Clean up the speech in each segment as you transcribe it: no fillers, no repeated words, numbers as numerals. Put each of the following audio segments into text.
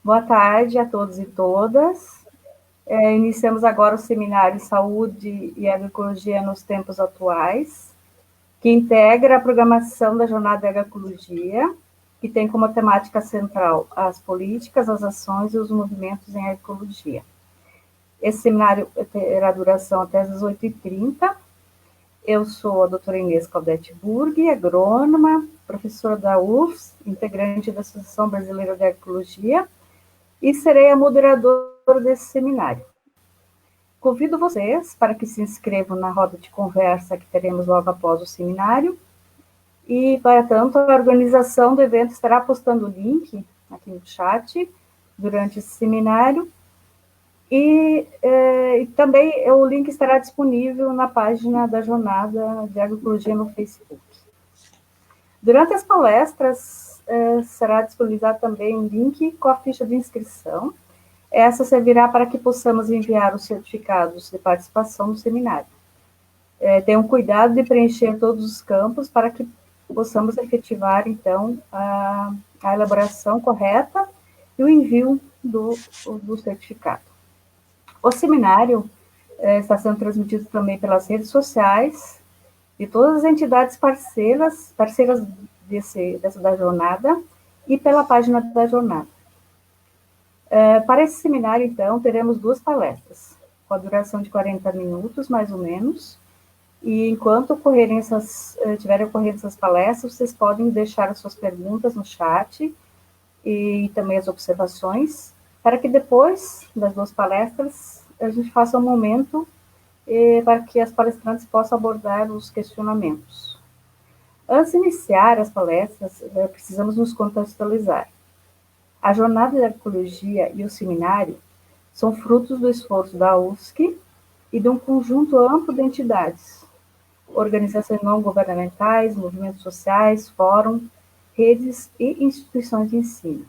Boa tarde a todos e todas. Iniciamos agora o seminário Saúde e Agroecologia nos Tempos Atuais, que integra a programação da Jornada de Agroecologia, que tem como temática central as políticas, as ações e os movimentos em agroecologia. Esse seminário terá duração até às 18h30. Eu sou a doutora Inês Caldete Burghi, agrônoma, professora da UFS, integrante da Associação Brasileira de Agroecologia, e serei a moderadora desse seminário. Convido vocês para que se inscrevam na roda de conversa que teremos logo após o seminário, e, para tanto, a organização do evento estará postando o link aqui no chat durante esse seminário, e também o link estará disponível na página da Jornada de Agroecologia no Facebook. Durante as palestras, será disponibilizado também um link com a ficha de inscrição. Essa servirá para que possamos enviar os certificados de participação no seminário. Tenham cuidado de preencher todos os campos para que possamos efetivar, então, a elaboração correta e o envio do certificado. O seminário está sendo transmitido também pelas redes sociais de todas as entidades parceiras da jornada e pela página da jornada. Para esse seminário, então, teremos 2 palestras, com a duração de 40 minutos, mais ou menos, e enquanto estiverem ocorrendo essas palestras, vocês podem deixar as suas perguntas no chat e também as observações, para que depois das 2 palestras a gente faça um momento para que as palestrantes possam abordar os questionamentos. Antes de iniciar as palestras, precisamos nos contextualizar. A Jornada de Agroecologia e o seminário são frutos do esforço da UFSC e de um conjunto amplo de entidades, organizações não governamentais, movimentos sociais, fóruns, redes e instituições de ensino,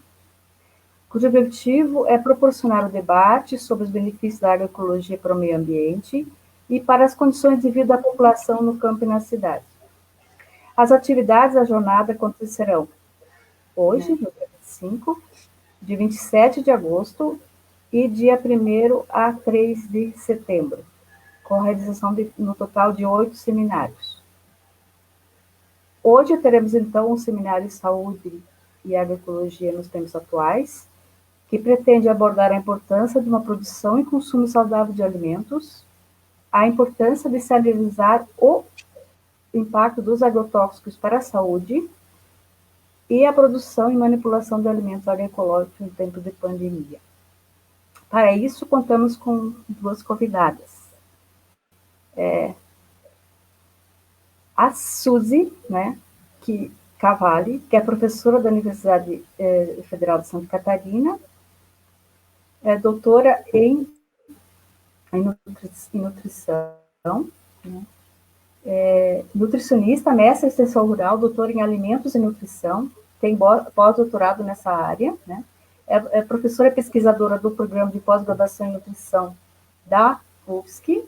cujo objetivo é proporcionar o debate sobre os benefícios da agroecologia para o meio ambiente e para as condições de vida da população no campo e na cidade. As atividades da jornada acontecerão hoje, no dia 25, de 27 de agosto e dia 1º a 3 de setembro, com a realização no total de 8 seminários. Hoje teremos, então, um seminário Saúde e Agroecologia nos Tempos Atuais, que pretende abordar a importância de uma produção e consumo saudável de alimentos, a importância de se analisar o impacto dos agrotóxicos para a saúde e a produção e manipulação de alimentos agroecológicos em tempo de pandemia. Para isso, contamos com 2 convidadas. A Suzy, Cavalli, que é professora da Universidade Federal de Santa Catarina, é doutora em nutrição, nutricionista, mestre em extensão rural, doutora em alimentos e nutrição, tem pós-doutorado nessa área, é professora e pesquisadora do programa de pós-graduação em nutrição da UFSC,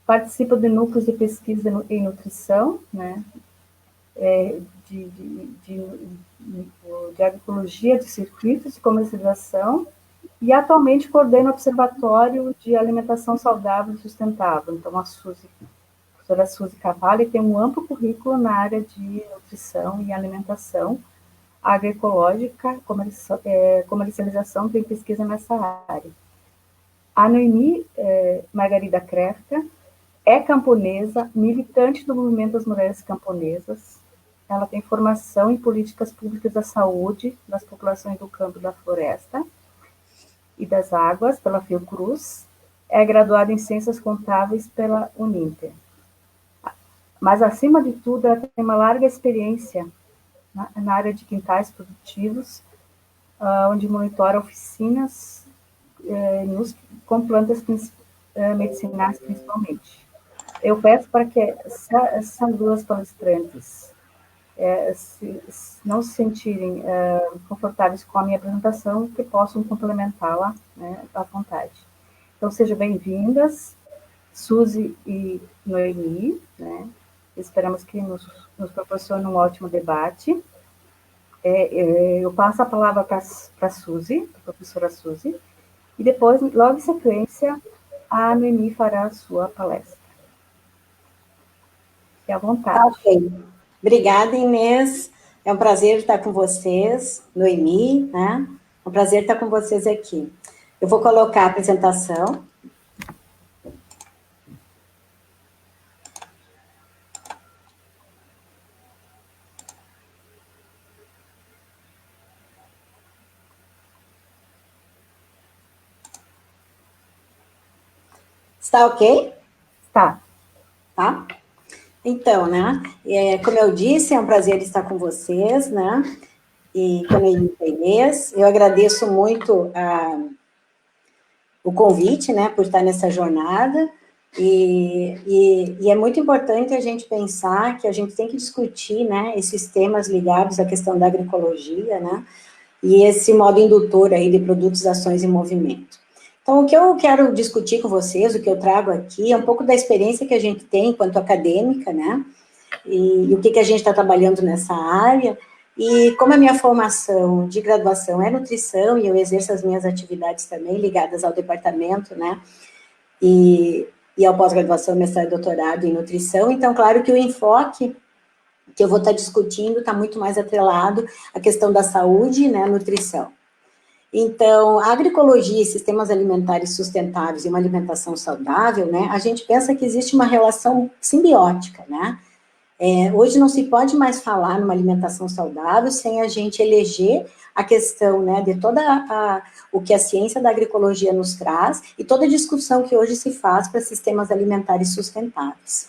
participa de núcleos de pesquisa em nutrição, de agroecologia, de circuitos de comercialização, e atualmente coordena o Observatório de Alimentação Saudável e Sustentável. Então, a professora Suzy Cavalli tem um amplo currículo na área de nutrição e alimentação agroecológica, comercialização, tem pesquisa nessa área. A Noemi Margarida Krefka é camponesa, militante do movimento das mulheres camponesas. Ela tem formação em políticas públicas da saúde das populações do campo e da floresta e das águas, pela Fiocruz. É graduada em Ciências Contábeis pela Uninter. Mas, acima de tudo, ela tem uma larga experiência na área de quintais produtivos, onde monitora oficinas com plantas medicinais, principalmente. Eu peço para que essas 2 palestrantes não se sentirem confortáveis com a minha apresentação, que possam complementá-la à vontade. Então, sejam bem-vindas, Suzy e Noemi, Esperamos que nos proporcione um ótimo debate. Eu passo a palavra para a Suzy, a professora Suzy, e depois, logo em sequência, a Noemi fará a sua palestra. Fique à vontade. Ok. Obrigada, Inês. É um prazer estar com vocês, Noemi, né? É um prazer estar com vocês aqui. Eu vou colocar a apresentação. Está ok? Tá. Tá? Então, né? Como eu disse, é um prazer estar com vocês, né? E com a Noemi e a Inês. Eu agradeço muito o convite, né, por estar nessa jornada, e é muito importante a gente pensar que a gente tem que discutir, né, esses temas ligados à questão da agroecologia, né, e esse modo indutor aí de produtos, ações e movimento. Então, o que eu quero discutir com vocês, o que eu trago aqui, é um pouco da experiência que a gente tem enquanto acadêmica, né, e o que a gente está trabalhando nessa área, e como a minha formação de graduação é nutrição, e eu exerço as minhas atividades também ligadas ao departamento, né, e ao pós-graduação, mestrado e doutorado em nutrição, então, claro que o enfoque que eu vou estar discutindo está muito mais atrelado à questão da saúde, né, nutrição. Então, a agroecologia e sistemas alimentares sustentáveis e uma alimentação saudável, né, a gente pensa que existe uma relação simbiótica, né, hoje não se pode mais falar numa alimentação saudável sem a gente eleger a questão, né, de o que a ciência da agroecologia nos traz e toda a discussão que hoje se faz para sistemas alimentares sustentáveis.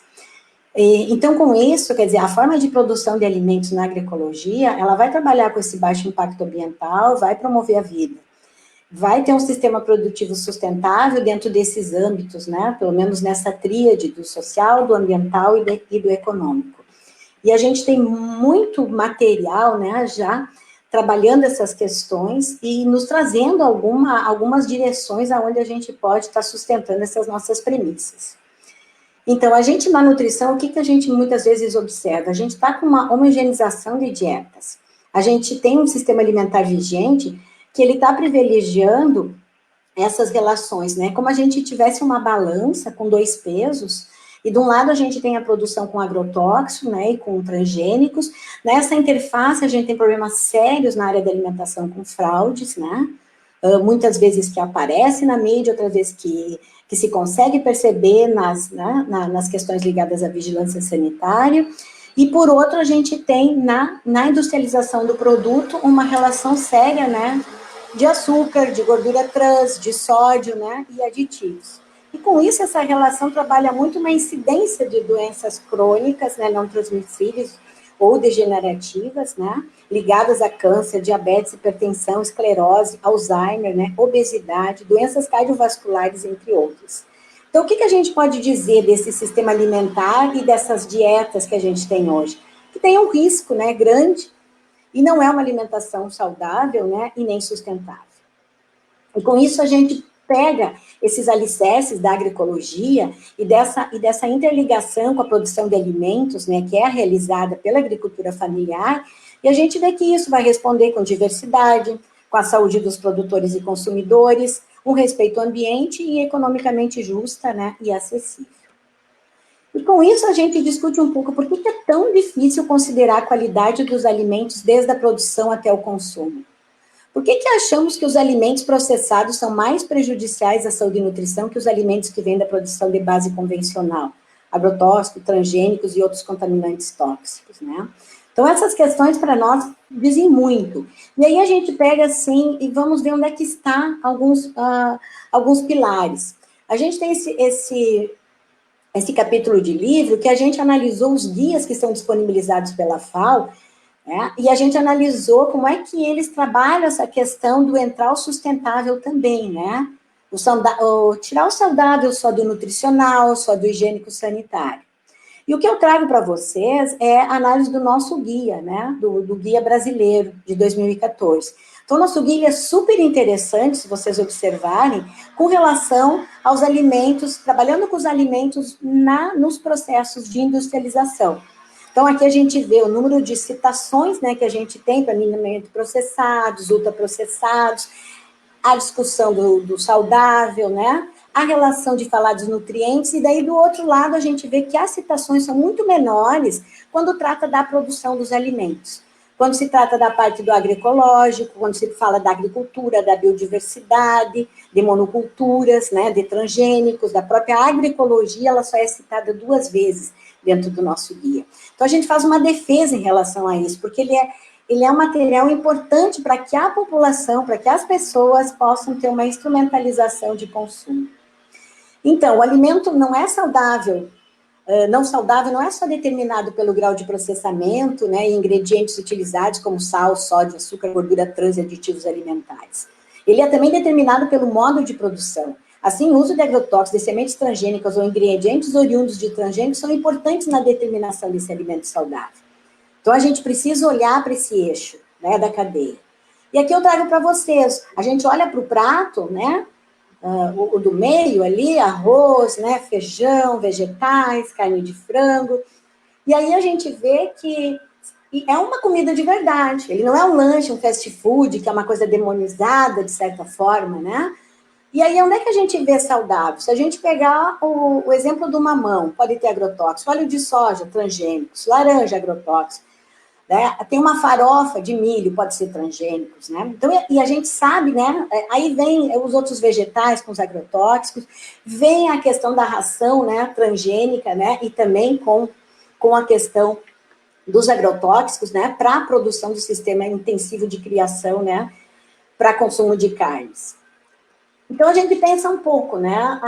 Então, com isso, quer dizer, a forma de produção de alimentos na agroecologia, ela vai trabalhar com esse baixo impacto ambiental, vai promover a vida. Vai ter um sistema produtivo sustentável dentro desses âmbitos, né, pelo menos nessa tríade do social, do ambiental e do econômico. E a gente tem muito material, né, já trabalhando essas questões e nos trazendo algumas direções aonde a gente pode estar sustentando essas nossas premissas. Então, a gente na nutrição, o que a gente muitas vezes observa? A gente está com uma homogeneização de dietas. A gente tem um sistema alimentar vigente que ele está privilegiando essas relações, né? Como a gente tivesse uma balança com dois pesos, e de um lado a gente tem a produção com agrotóxico, né, e com transgênicos. Nessa interface a gente tem problemas sérios na área da alimentação com fraudes, né? Muitas vezes que aparece na mídia, outras vezes que se consegue perceber nas questões ligadas à vigilância sanitária. E, por outro, a gente tem na industrialização do produto uma relação séria, né, de açúcar, de gordura trans, de sódio, né, e aditivos. E, com isso, essa relação trabalha muito na incidência de doenças crônicas, né, não transmissíveis ou degenerativas, né, ligadas a câncer, diabetes, hipertensão, esclerose, Alzheimer, né, obesidade, doenças cardiovasculares, entre outras. Então, o que a gente pode dizer desse sistema alimentar e dessas dietas que a gente tem hoje? Que tem um risco, né, grande, e não é uma alimentação saudável, né, e nem sustentável. E com isso a gente pega esses alicerces da agroecologia e dessa interligação com a produção de alimentos, né, que é realizada pela agricultura familiar, e a gente vê que isso vai responder com diversidade, com a saúde dos produtores e consumidores, um respeito ao ambiente e economicamente justa, né, e acessível. E com isso a gente discute um pouco por que é tão difícil considerar a qualidade dos alimentos desde a produção até o consumo. Por que achamos que os alimentos processados são mais prejudiciais à saúde e nutrição que os alimentos que vêm da produção de base convencional? Agrotóxicos, transgênicos e outros contaminantes tóxicos, né? Então, essas questões para nós dizem muito. E aí a gente pega assim e vamos ver onde é que está alguns pilares. A gente tem esse capítulo de livro que a gente analisou os guias que são disponibilizados pela FAO, né? E a gente analisou como é que eles trabalham essa questão do entrar sustentável também, né? Tirar o saudável só do nutricional, só do higiênico sanitário. E o que eu trago para vocês é a análise do nosso guia, né? Do guia brasileiro de 2014. Então, nosso guia é super interessante, se vocês observarem, com relação aos alimentos, trabalhando com os alimentos nos processos de industrialização. Então, aqui a gente vê o número de citações, né, que a gente tem para minimamente processados, ultraprocessados, a discussão do saudável, né, a relação de falar dos nutrientes, e daí, do outro lado, a gente vê que as citações são muito menores quando trata da produção dos alimentos. Quando se trata da parte do agroecológico, quando se fala da agricultura, da biodiversidade, de monoculturas, né, de transgênicos, da própria agroecologia, ela só é citada 2 vezes dentro do nosso guia. Então, a gente faz uma defesa em relação a isso, porque ele é um material importante para que a população, para que as pessoas possam ter uma instrumentalização de consumo. Então, o alimento não é saudável, não saudável não é só determinado pelo grau de processamento, né, e ingredientes utilizados como sal, sódio, açúcar, gordura trans e aditivos alimentares. Ele é também determinado pelo modo de produção. Assim, o uso de agrotóxicos, de sementes transgênicas ou ingredientes oriundos de transgênicos são importantes na determinação desse alimento saudável. Então, a gente precisa olhar para esse eixo, né, da cadeia. E aqui eu trago para vocês, a gente olha para o prato, né, o do meio ali, arroz, né, feijão, vegetais, carne de frango, e aí a gente vê que é uma comida de verdade, ele não é um lanche, um fast food, que é uma coisa demonizada, de certa forma, né? E aí, onde é que a gente vê saudável? Se a gente pegar o exemplo do mamão, pode ter agrotóxico, óleo de soja, transgênicos, laranja, agrotóxico, né? Tem uma farofa de milho, pode ser transgênicos, né? Então, e a gente sabe, né? Aí vem os outros vegetais com os agrotóxicos, vem a questão da ração, né, transgênica, né? E também com a questão dos agrotóxicos, né? Para a produção do sistema intensivo de criação, né? Para consumo de carnes. Então, a gente pensa um pouco, né?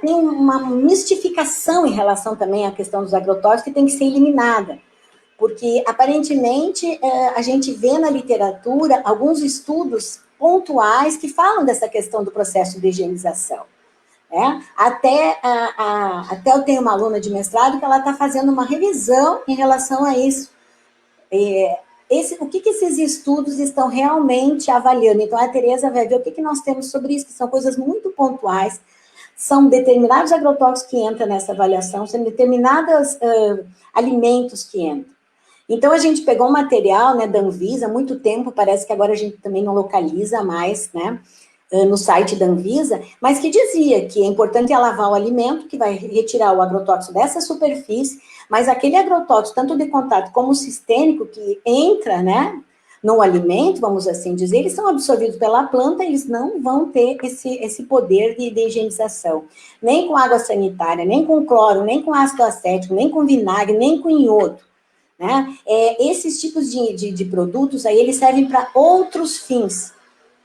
Tem uma mistificação em relação também à questão dos agrotóxicos que tem que ser eliminada. Porque, aparentemente, a gente vê na literatura alguns estudos pontuais que falam dessa questão do processo de higienização. Né? Até eu tenho uma aluna de mestrado que ela está fazendo uma revisão em relação a isso. O que esses estudos estão realmente avaliando? Então, a Tereza vai ver o que nós temos sobre isso, que são coisas muito pontuais, são determinados agrotóxicos que entram nessa avaliação, são determinados alimentos que entram. Então, a gente pegou um material, né, da Anvisa, há muito tempo, parece que agora a gente também não localiza mais, né, no site da Anvisa, mas que dizia que é importante lavar o alimento, que vai retirar o agrotóxico dessa superfície, mas aquele agrotóxico, tanto de contato como sistêmico, que entra, né, no alimento, vamos assim dizer, eles são absorvidos pela planta, eles não vão ter esse poder de higienização, nem com água sanitária, nem com cloro, nem com ácido acético, nem com vinagre, nem com iodo. Né? Esses tipos de produtos aí, eles servem para outros fins,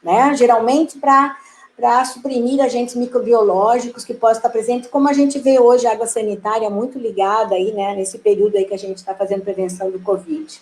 né? Geralmente para suprimir agentes microbiológicos que possam estar presentes, como a gente vê hoje a água sanitária muito ligada aí, né, nesse período aí que a gente está fazendo prevenção do Covid.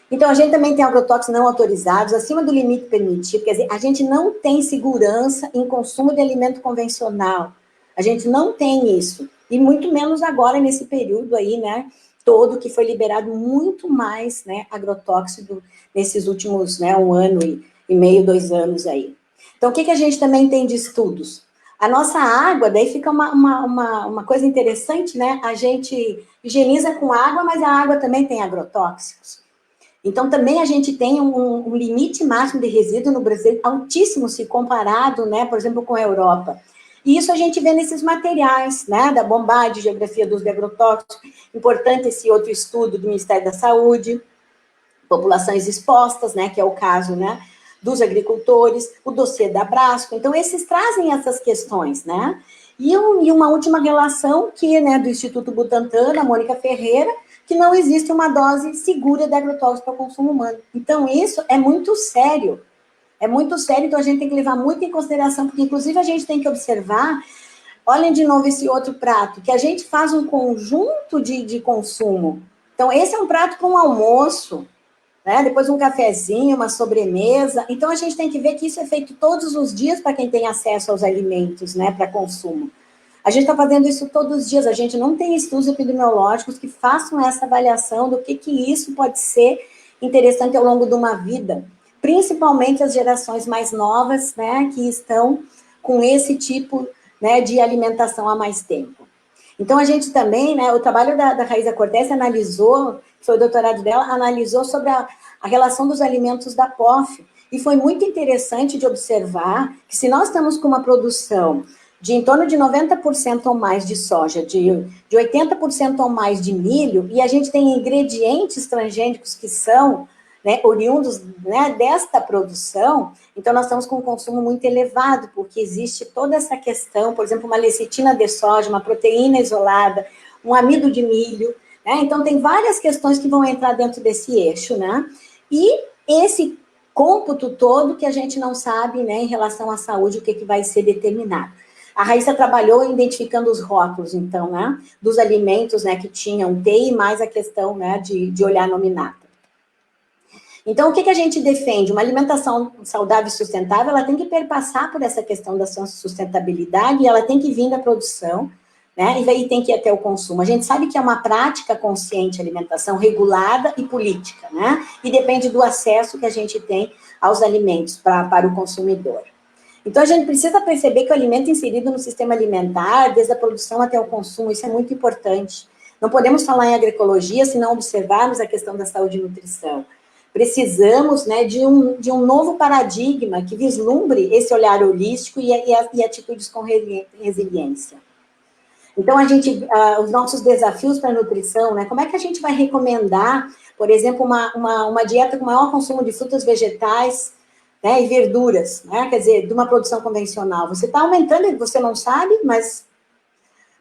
Então, a gente também tem agrotóxicos não autorizados, acima do limite permitido, quer dizer, a gente não tem segurança em consumo de alimento convencional, a gente não tem isso, e muito menos agora nesse período aí, né, todo que foi liberado muito mais, né, agrotóxico nesses últimos, né, 1 ano e meio, 2 anos aí. Então, o que a gente também tem de estudos? A nossa água, daí fica uma coisa interessante, né, a gente higieniza com água, mas a água também tem agrotóxicos. Então, também a gente tem um limite máximo de resíduo no Brasil, altíssimo se comparado, né, por exemplo, com a Europa. E isso a gente vê nesses materiais, né, da Bombard, Geografia dos Agrotóxicos, importante esse outro estudo do Ministério da Saúde, populações expostas, né, que é o caso, né, dos agricultores, o dossiê da Brasco. Então, esses trazem essas questões, né, e uma última relação que, né, do Instituto Butantan, da Mônica Ferreira, que não existe uma dose segura de agrotóxico para o consumo humano. Então, isso é muito sério. É muito sério, então a gente tem que levar muito em consideração, porque inclusive a gente tem que observar, olhem de novo esse outro prato, que a gente faz um conjunto de consumo. Então, esse é um prato para um almoço, né? Depois um cafezinho, uma sobremesa. Então, a gente tem que ver que isso é feito todos os dias para quem tem acesso aos alimentos, né, para consumo. A gente está fazendo isso todos os dias, a gente não tem estudos epidemiológicos que façam essa avaliação do que isso pode ser interessante ao longo de uma vida, principalmente as gerações mais novas, né, que estão com esse tipo, né, de alimentação há mais tempo. Então, a gente também, né, o trabalho da Raíza Cortez analisou, foi o doutorado dela, analisou sobre a relação dos alimentos da POF, e foi muito interessante de observar que se nós estamos com uma produção de em torno de 90% ou mais de soja, de 80% ou mais de milho, e a gente tem ingredientes transgênicos que são, né, oriundos, né, desta produção, então nós estamos com um consumo muito elevado, porque existe toda essa questão, por exemplo, uma lecitina de soja, uma proteína isolada, um amido de milho, né, então tem várias questões que vão entrar dentro desse eixo, né, e esse cômputo todo que a gente não sabe, né, em relação à saúde, o que vai ser determinado. A Raíssa trabalhou identificando os rótulos, então, né, dos alimentos, né, que tinham TI, mais a questão, né, de olhar nominata. Então, o que a gente defende? Uma alimentação saudável e sustentável, ela tem que perpassar por essa questão da sustentabilidade, e ela tem que vir da produção, né, e aí tem que ir até o consumo. A gente sabe que é uma prática consciente, alimentação regulada e política, né, e depende do acesso que a gente tem aos alimentos para o consumidor. Então, a gente precisa perceber que o alimento inserido no sistema alimentar, desde a produção até o consumo, isso é muito importante. Não podemos falar em agroecologia se não observarmos a questão da saúde e nutrição. Precisamos, né, de um novo paradigma que vislumbre esse olhar holístico e atitudes com resiliência. Então, os nossos desafios para a nutrição, né, como é que a gente vai recomendar, por exemplo, uma dieta com maior consumo de frutas, vegetais, né, e verduras, né, quer dizer, de uma produção convencional? Você está aumentando, você não sabe, mas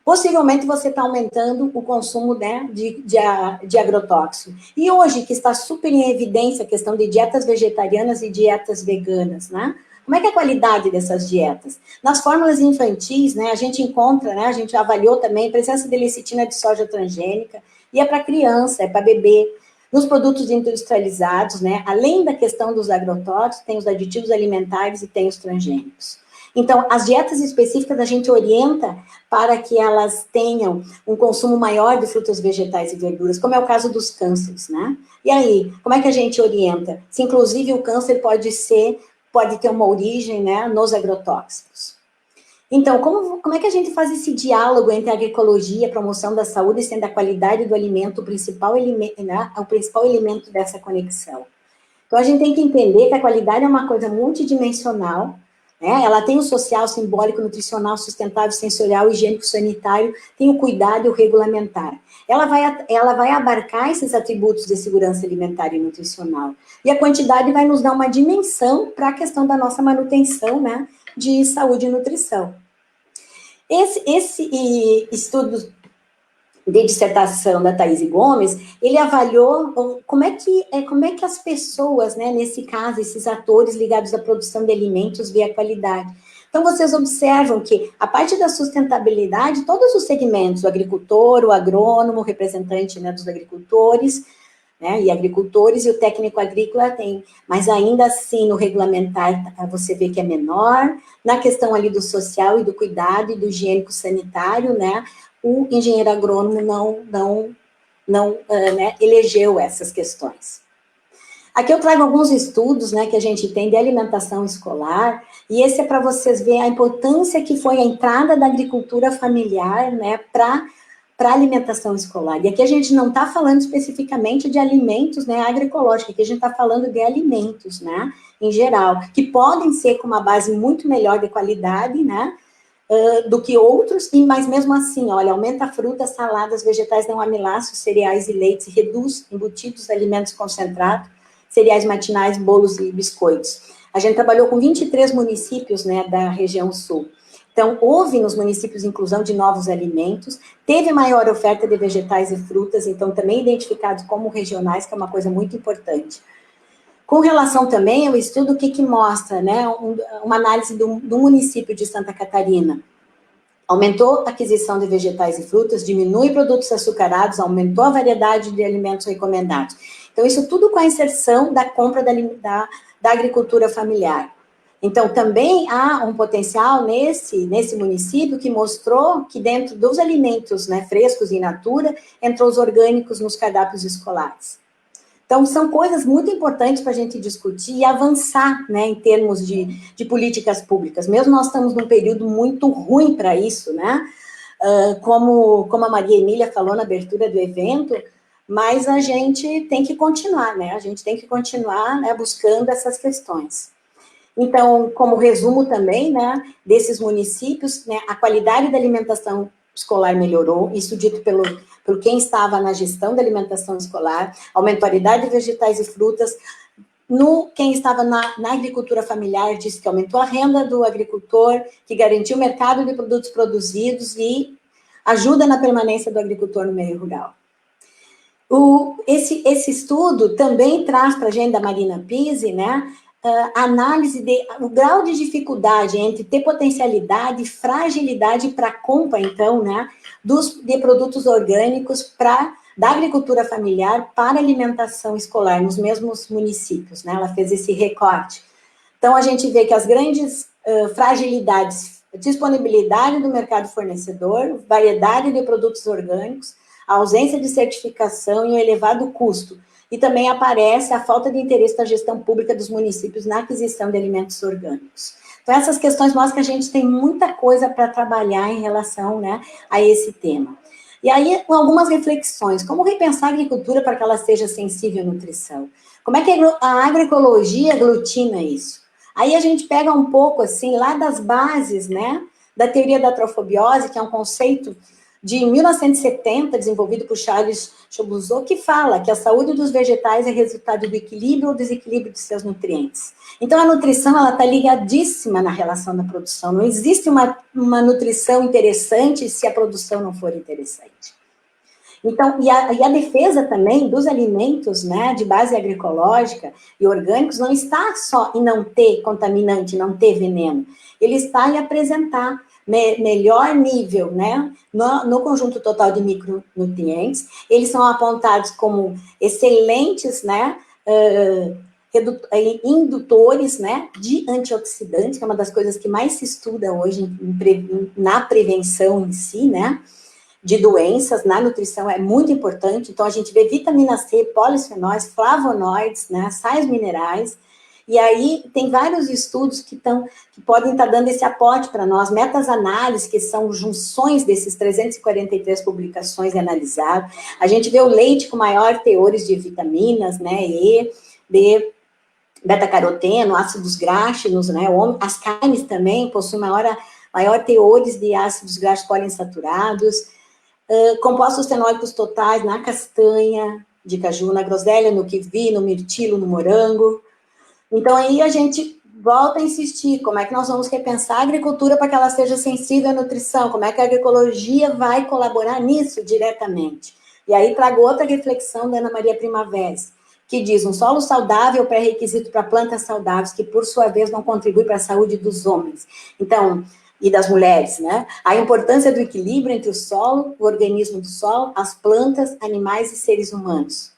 possivelmente você está aumentando o consumo, né, de agrotóxico. E hoje, que está super em evidência a questão de dietas vegetarianas e dietas veganas, né? Como é que é a qualidade dessas dietas? Nas fórmulas infantis, né, a gente encontra, né, a gente avaliou também a presença de lecitina de soja transgênica, e é para criança, é para bebê. Nos produtos industrializados, né, além da questão dos agrotóxicos, tem os aditivos alimentares e tem os transgênicos. Então, as dietas específicas a gente orienta para que elas tenham um consumo maior de frutas, vegetais e verduras, como é o caso dos cânceres, né? E aí, como é que a gente orienta? Se, inclusive, o câncer pode ter uma origem, né, nos agrotóxicos. Então, como é que a gente faz esse diálogo entre a agroecologia, a promoção da saúde, sendo a qualidade do alimento o principal elemento dessa conexão? Então, a gente tem que entender que a qualidade é uma coisa multidimensional, né? Ela tem o social, simbólico, nutricional, sustentável, sensorial, higiênico, sanitário, tem o cuidado e o regulamentar. Ela vai abarcar esses atributos de segurança alimentar e nutricional. E a quantidade vai nos dar uma dimensão para a questão da nossa manutenção, né, de saúde e nutrição. Esse estudo de dissertação da Thaís Gomes, ele avaliou como é que as pessoas, né, nesse caso, esses atores ligados à produção de alimentos, vê a qualidade. Então, vocês observam que a parte da sustentabilidade, todos os segmentos, o agricultor, o agrônomo, o representante, né, dos agricultores, né, e agricultores, e o técnico agrícola tem, mas ainda assim, no regulamentar, você vê que é menor, na questão ali do social e do cuidado e do higiênico sanitário, né, o engenheiro agrônomo não elegeu essas questões. Aqui eu trago alguns estudos, né, que a gente tem de alimentação escolar, e esse é para vocês verem a importância que foi a entrada da agricultura familiar, né, para a alimentação escolar. E aqui a gente não está falando especificamente de alimentos, né, agroecológicos, aqui a gente está falando de alimentos, né, em geral, que podem ser com uma base muito melhor de qualidade, né, do que outros, mas mesmo assim, olha, aumenta frutas, saladas, vegetais não amiláceos, cereais e leites, reduz embutidos, alimentos concentrados, cereais matinais, bolos e biscoitos. A gente trabalhou com 23 municípios, né, da região sul. Então, houve nos municípios inclusão de novos alimentos, teve maior oferta de vegetais e frutas, então também identificados como regionais, que é uma coisa muito importante. Com relação também ao estudo, o que mostra, né, uma análise do município de Santa Catarina. Aumentou a aquisição de vegetais e frutas, diminui produtos açucarados, aumentou a variedade de alimentos recomendados. Então, isso tudo com a inserção da compra da agricultura familiar. Então, também há um potencial nesse município que mostrou que dentro dos alimentos, né, frescos e in natura, entrou os orgânicos nos cardápios escolares. Então, são coisas muito importantes para a gente discutir e avançar, né, em termos de políticas públicas. Mesmo nós estamos num período muito ruim para isso, né? como a Maria Emília falou na abertura do evento, mas a gente tem que continuar, né? A gente tem que continuar, né, buscando essas questões. Então, como resumo também, né, desses municípios, né, a qualidade da alimentação escolar melhorou, isso dito por quem estava na gestão da alimentação escolar, aumentou a qualidade de vegetais e frutas. Quem estava na agricultura familiar disse que aumentou a renda do agricultor, que garantiu o mercado de produtos produzidos e ajuda na permanência do agricultor no meio rural. Esse estudo também traz para a gente, da Marina Pizzi, né, análise do grau de dificuldade entre ter potencialidade e fragilidade para a compra, então, né, de produtos orgânicos da agricultura familiar para alimentação escolar, nos mesmos municípios, né, ela fez esse recorte. Então, a gente vê que as grandes fragilidades, disponibilidade do mercado fornecedor, variedade de produtos orgânicos, a ausência de certificação e o elevado custo. E também aparece a falta de interesse da gestão pública dos municípios na aquisição de alimentos orgânicos. Então, essas questões mostram que a gente tem muita coisa para trabalhar em relação, né, a esse tema. E aí, algumas reflexões. Como repensar a agricultura para que ela seja sensível à nutrição? Como é que a agroecologia aglutina isso? Aí a gente pega um pouco, assim, lá das bases, né, da teoria da trofobiose, que é um conceito de 1970, desenvolvido por Charles Chobuzot, que fala que a saúde dos vegetais é resultado do equilíbrio ou desequilíbrio de seus nutrientes. Então, a nutrição, ela está ligadíssima na relação da produção. Não existe uma nutrição interessante se a produção não for interessante. Então, e a defesa também dos alimentos, né, de base agroecológica e orgânicos não está só em não ter contaminante, não ter veneno. Ele está em apresentar melhor nível, né, no conjunto total de micronutrientes. Eles são apontados como excelentes, né, indutores, né, de antioxidantes, que é uma das coisas que mais se estuda hoje na prevenção em si, né, de doenças, na nutrição é muito importante. Então, a gente vê vitamina C, polifenóis, flavonoides, né, sais minerais. E aí, tem vários estudos que podem estar dando esse aporte para nós, meta-análises, que são junções desses 343 publicações e analisadas. A gente vê o leite com maior teores de vitaminas, né, E, D, beta-caroteno, ácidos graxos, né, as carnes também possuem maior teores de ácidos graxos poliinsaturados, compostos fenólicos totais na castanha de caju, na groselha, no kiwi, no mirtilo, no morango. Então, aí a gente volta a insistir, como é que nós vamos repensar a agricultura para que ela seja sensível à nutrição, como é que a agroecologia vai colaborar nisso diretamente. E aí trago outra reflexão da Ana Maria Primaveres, que diz, um solo saudável é o pré-requisito para plantas saudáveis, que por sua vez não contribui para a saúde dos homens. Então, e das mulheres, né? A importância do equilíbrio entre o solo, o organismo do solo, as plantas, animais e seres humanos.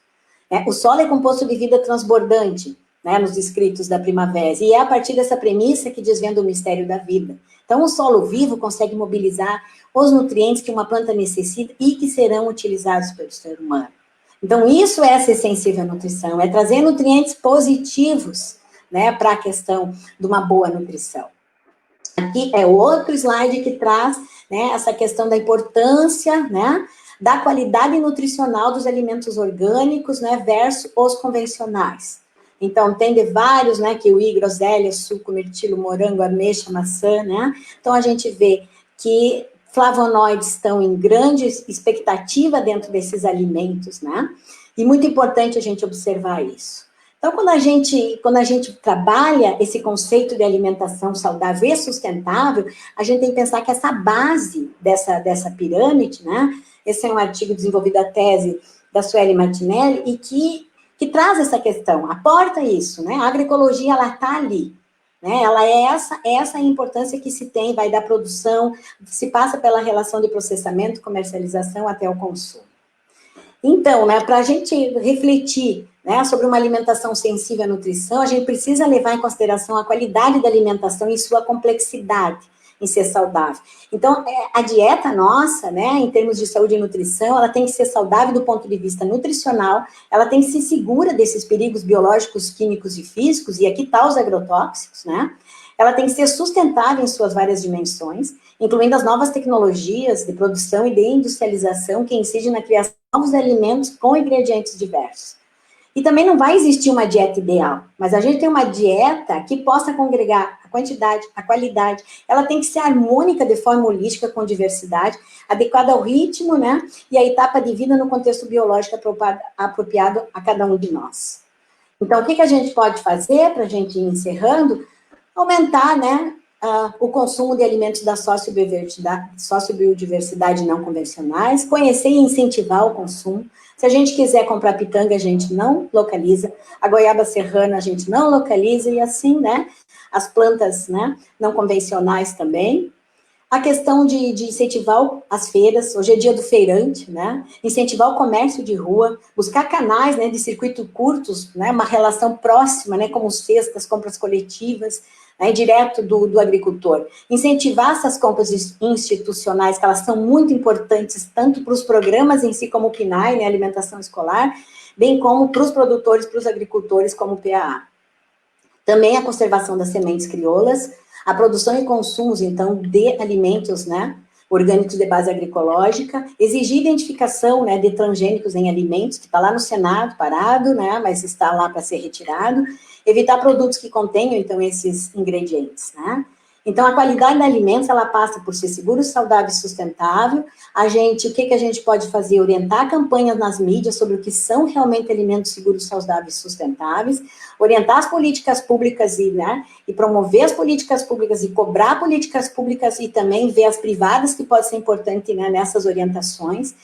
O solo é composto de vida transbordante, né, nos escritos da Primavera, e é a partir dessa premissa que desvenda o mistério da vida. Então, o solo vivo consegue mobilizar os nutrientes que uma planta necessita e que serão utilizados pelo ser humano. Então, isso é ser sensível à nutrição, é trazer nutrientes positivos, né, para a questão de uma boa nutrição. Aqui é outro slide que traz, né, essa questão da importância, né, da qualidade nutricional dos alimentos orgânicos, né, versus os convencionais. Então, tem de vários, né, kiwi, groselha, suco, mirtilo, morango, ameixa, maçã, né. Então, a gente vê que flavonoides estão em grande expectativa dentro desses alimentos, né, e muito importante a gente observar isso. Então, quando a gente trabalha esse conceito de alimentação saudável e sustentável, a gente tem que pensar que essa base dessa pirâmide, né, esse é um artigo desenvolvido, a tese da Sueli Martinelli, e que traz essa questão, aporta isso, né, a agroecologia, ela está ali, né, ela é essa a importância que se tem, vai da produção, se passa pela relação de processamento, comercialização até o consumo. Então, né, para a gente refletir, né, sobre uma alimentação sensível à nutrição, a gente precisa levar em consideração a qualidade da alimentação e sua complexidade. em ser saudável. Então, a dieta nossa, né, em termos de saúde e nutrição, ela tem que ser saudável do ponto de vista nutricional, ela tem que ser segura desses perigos biológicos, químicos e físicos, e aqui tá os agrotóxicos, né? Ela tem que ser sustentável em suas várias dimensões, incluindo as novas tecnologias de produção e de industrialização que incidem na criação de novos alimentos com ingredientes diversos. E também não vai existir uma dieta ideal, mas a gente tem uma dieta que possa congregar a quantidade, a qualidade, ela tem que ser harmônica de forma holística com diversidade, adequada ao ritmo, né, e a etapa de vida no contexto biológico apropriado a cada um de nós. Então, o que a gente pode fazer, para a gente ir encerrando? Aumentar, né, o consumo de alimentos da sociobiodiversidade não convencionais, conhecer e incentivar o consumo. Se a gente quiser comprar pitanga, a gente não localiza, a goiaba serrana a gente não localiza, e assim, né, as plantas, né, não convencionais também. A questão de incentivar as feiras, hoje é dia do feirante, né, incentivar o comércio de rua, buscar canais, né, de circuito curtos, né, uma relação próxima, né, como cestas, compras coletivas, né, direto do agricultor. Incentivar essas compras institucionais, que elas são muito importantes, tanto para os programas em si, como o PNAE, né, alimentação escolar, bem como para os produtores, para os agricultores, como o PAA. Também a conservação das sementes crioulas, a produção e consumos, então, de alimentos, né, orgânicos de base agroecológica, exigir identificação, né, de transgênicos em alimentos, que está lá no Senado, parado, né, mas está lá para ser retirado, evitar produtos que contenham, então, esses ingredientes, né. Então, a qualidade de alimentos, ela passa por ser seguro, saudável e sustentável. O que a gente pode fazer? Orientar campanhas nas mídias sobre o que são realmente alimentos seguros, saudáveis e sustentáveis, orientar as políticas públicas e promover as políticas públicas e cobrar políticas públicas e também ver as privadas que pode ser importante, né, nessas orientações.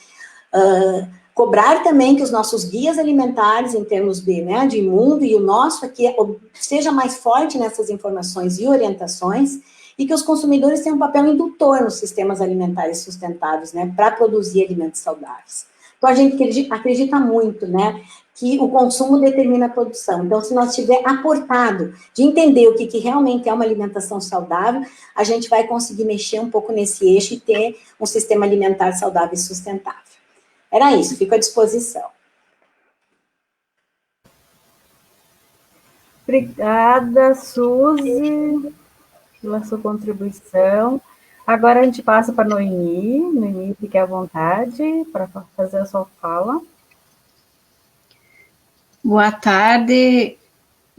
Cobrar também que os nossos guias alimentares, em termos de mundo, e o nosso aqui, seja mais forte nessas informações e orientações, e que os consumidores tenham um papel indutor nos sistemas alimentares sustentáveis, né, para produzir alimentos saudáveis. Então, a gente acredita muito, né, que o consumo determina a produção. Então, se nós tiver aportado de entender o que realmente é uma alimentação saudável, a gente vai conseguir mexer um pouco nesse eixo e ter um sistema alimentar saudável e sustentável. Era isso, fico à disposição. Obrigada, Suzy, pela sua contribuição. Agora a gente passa para a Noemi. Noemi, fique à vontade para fazer a sua fala. Boa tarde,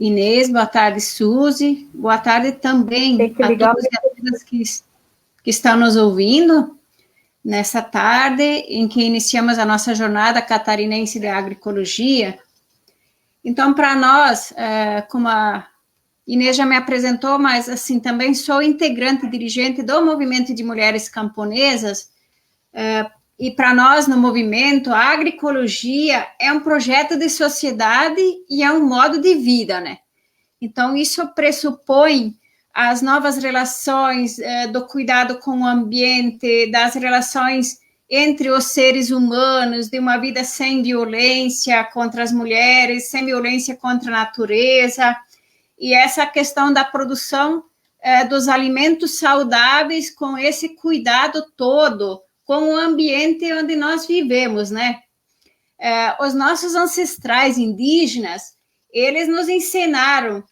Inês. Boa tarde, Suzy. Boa tarde também a todos e a todas que estão nos ouvindo nessa tarde em que iniciamos a nossa jornada catarinense de agroecologia. Então, para nós, como a Inês já me apresentou, mas assim, também sou integrante, dirigente do Movimento de Mulheres Camponesas, e para nós, no movimento, a agroecologia é um projeto de sociedade e é um modo de vida, né? Então, isso pressupõe as novas relações do cuidado com o ambiente, das relações entre os seres humanos, de uma vida sem violência contra as mulheres, sem violência contra a natureza, e essa questão da produção dos alimentos saudáveis com esse cuidado todo com o ambiente onde nós vivemos, né? Os nossos ancestrais indígenas, eles nos ensinaram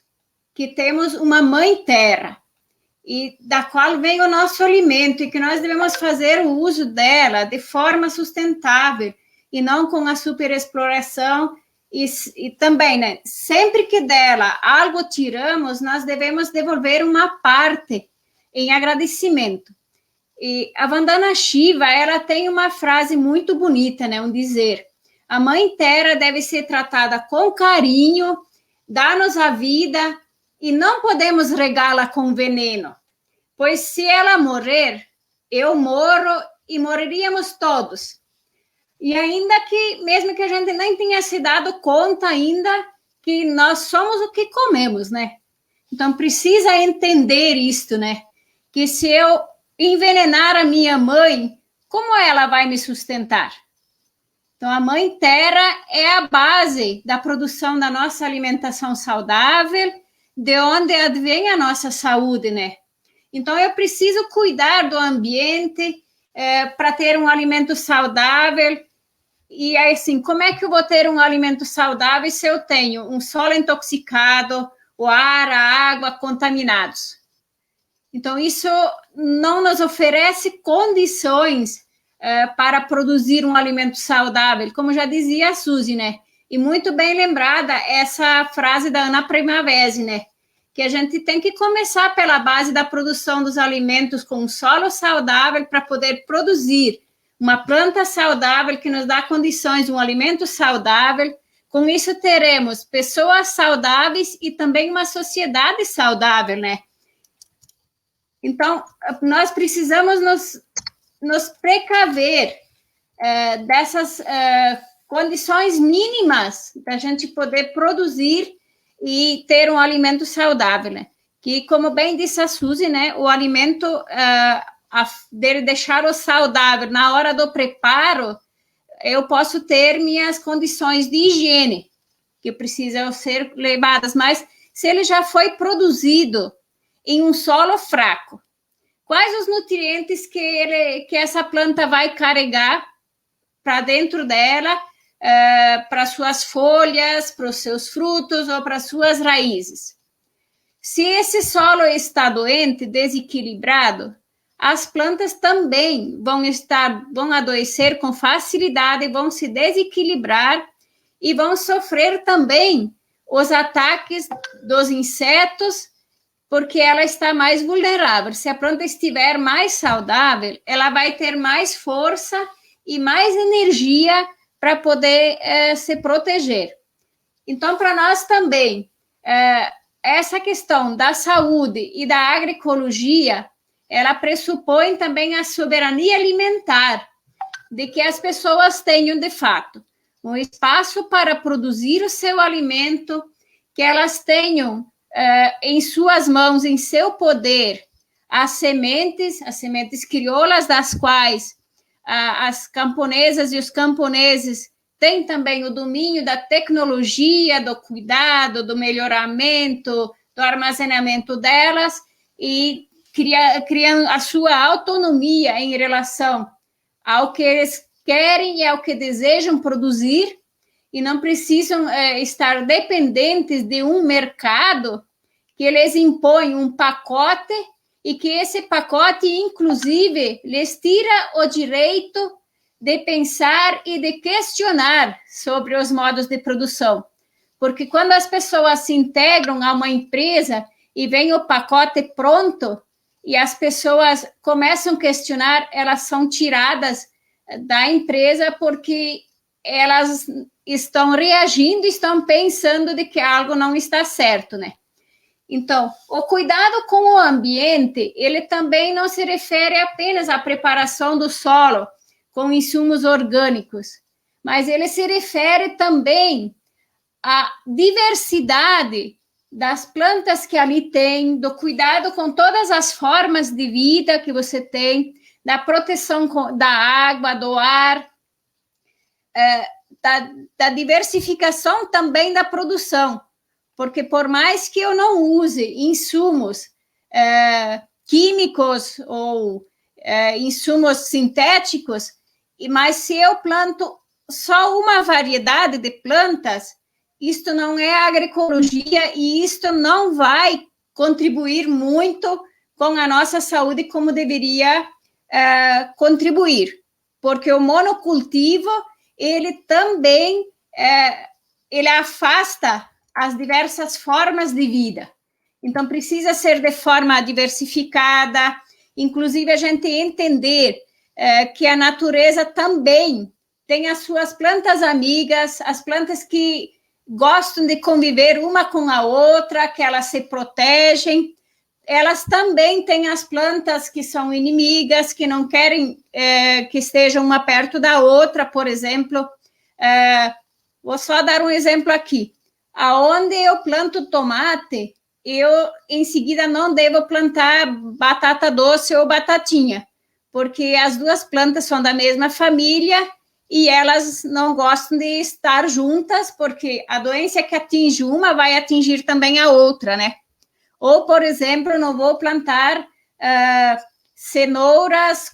que temos uma mãe terra, e da qual vem o nosso alimento, e que nós devemos fazer o uso dela de forma sustentável, e não com a superexploração, e também, né, sempre que dela algo tiramos, nós devemos devolver uma parte em agradecimento. E a Vandana Shiva, ela tem uma frase muito bonita, né, um dizer: a mãe terra deve ser tratada com carinho, dá-nos a vida, e não podemos regá-la com veneno, pois se ela morrer, eu morro e morreríamos todos. E ainda que, mesmo que a gente nem tenha se dado conta ainda, que nós somos o que comemos, né? Então, precisa entender isto, né? Que se eu envenenar a minha mãe, como ela vai me sustentar? Então, a mãe terra é a base da produção da nossa alimentação saudável, de onde advém a nossa saúde, né? Então, eu preciso cuidar do ambiente para ter um alimento saudável. E assim, como é que eu vou ter um alimento saudável se eu tenho um solo intoxicado, o ar, a água contaminados? Então, isso não nos oferece condições para produzir um alimento saudável, como já dizia a Suzy, né? E muito bem lembrada essa frase da Ana Primavesi, né? Que a gente tem que começar pela base da produção dos alimentos com um solo saudável para poder produzir uma planta saudável que nos dá condições de um alimento saudável. Com isso, teremos pessoas saudáveis e também uma sociedade saudável, né? Então, nós precisamos nos precaver dessas condições mínimas da gente poder produzir e ter um alimento saudável, né? Que, como bem disse a Suzy, né, o alimento, dele deixar o saudável na hora do preparo, eu posso ter minhas condições de higiene, que precisam ser levadas, mas se ele já foi produzido em um solo fraco, quais os nutrientes que essa planta vai carregar para dentro dela, para suas folhas, para os seus frutos ou para suas raízes? Se esse solo está doente, desequilibrado, as plantas também vão adoecer com facilidade, vão se desequilibrar e vão sofrer também os ataques dos insetos, porque ela está mais vulnerável. Se a planta estiver mais saudável, ela vai ter mais força e mais energia para poder se proteger. Então, para nós também, essa questão da saúde e da agroecologia, ela pressupõe também a soberania alimentar, de que as pessoas tenham, de fato, um espaço para produzir o seu alimento, que elas tenham em suas mãos, em seu poder, as sementes crioulas, das quais as camponesas e os camponeses têm também o domínio da tecnologia, do cuidado, do melhoramento, do armazenamento delas, e criam a sua autonomia em relação ao que eles querem e ao que desejam produzir, e não precisam estar dependentes de um mercado que lhes impõe um pacote, e que esse pacote, inclusive, lhes tira o direito de pensar e de questionar sobre os modos de produção. Porque quando as pessoas se integram a uma empresa e vem o pacote pronto, e as pessoas começam a questionar, elas são tiradas da empresa porque elas estão reagindo, estão pensando de que algo não está certo, né? Então, o cuidado com o ambiente, ele também não se refere apenas à preparação do solo com insumos orgânicos, mas ele se refere também à diversidade das plantas que ali tem, do cuidado com todas as formas de vida que você tem, da proteção da água, do ar, da diversificação também da produção, porque por mais que eu não use insumos químicos ou insumos sintéticos, mas se eu planto só uma variedade de plantas, isto não é agroecologia e isto não vai contribuir muito com a nossa saúde como deveria contribuir, porque o monocultivo, ele também ele afasta as diversas formas de vida. Então, precisa ser de forma diversificada, inclusive a gente entender que a natureza também tem as suas plantas amigas, as plantas que gostam de conviver uma com a outra, que elas se protegem. Elas também têm as plantas que são inimigas, que não querem que estejam uma perto da outra, por exemplo. Vou só dar um exemplo aqui. Aonde eu planto tomate, eu, em seguida, não devo plantar batata doce ou batatinha, porque as duas plantas são da mesma família e elas não gostam de estar juntas, porque a doença que atinge uma vai atingir também a outra, né? Ou, por exemplo, não vou plantar cenouras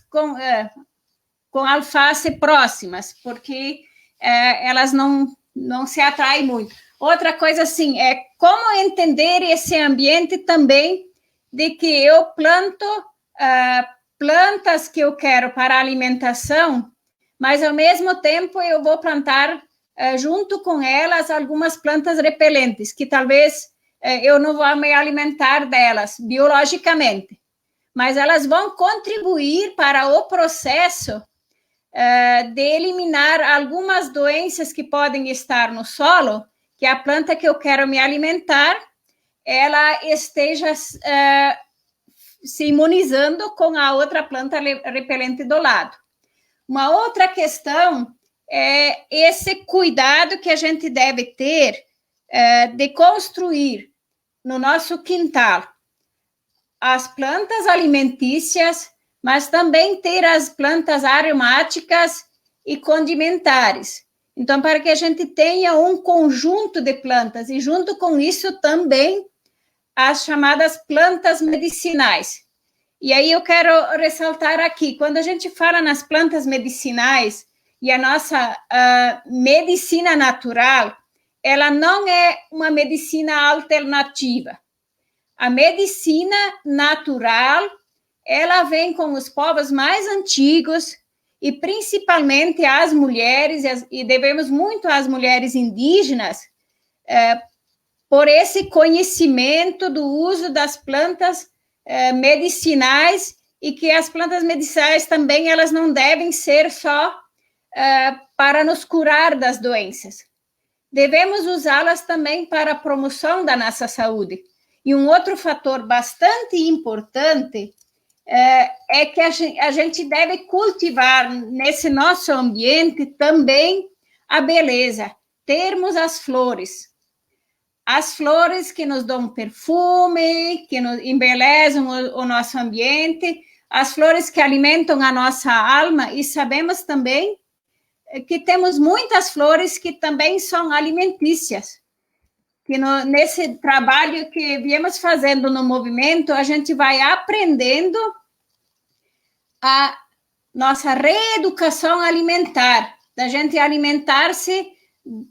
com alface próximas, porque elas não se atraem muito. Outra coisa, assim, é como entender esse ambiente também de que eu planto plantas que eu quero para alimentação, mas, ao mesmo tempo, eu vou plantar, junto com elas, algumas plantas repelentes, que talvez eu não vou me alimentar delas biologicamente, mas elas vão contribuir para o processo de eliminar algumas doenças que podem estar no solo, que a planta que eu quero me alimentar, ela esteja se imunizando com a outra planta repelente do lado. Uma outra questão é esse cuidado que a gente deve ter de construir no nosso quintal as plantas alimentícias, mas também ter as plantas aromáticas e condimentares. Então, para que a gente tenha um conjunto de plantas, e junto com isso também as chamadas plantas medicinais. E aí eu quero ressaltar aqui, quando a gente fala nas plantas medicinais e a nossa medicina natural, ela não é uma medicina alternativa. A medicina natural, ela vem com os povos mais antigos e principalmente as mulheres, e devemos muito às mulheres indígenas, por esse conhecimento do uso das plantas medicinais, e que as plantas medicinais também elas não devem ser só para nos curar das doenças. Devemos usá-las também para a promoção da nossa saúde. E um outro fator bastante importante é que a gente deve cultivar nesse nosso ambiente também a beleza, termos as flores. As flores que nos dão perfume, que nos embelezam o nosso ambiente, as flores que alimentam a nossa alma, e sabemos também que temos muitas flores que também são alimentícias. Que nesse trabalho que viemos fazendo no movimento, a gente vai aprendendo a nossa reeducação alimentar, da gente alimentar-se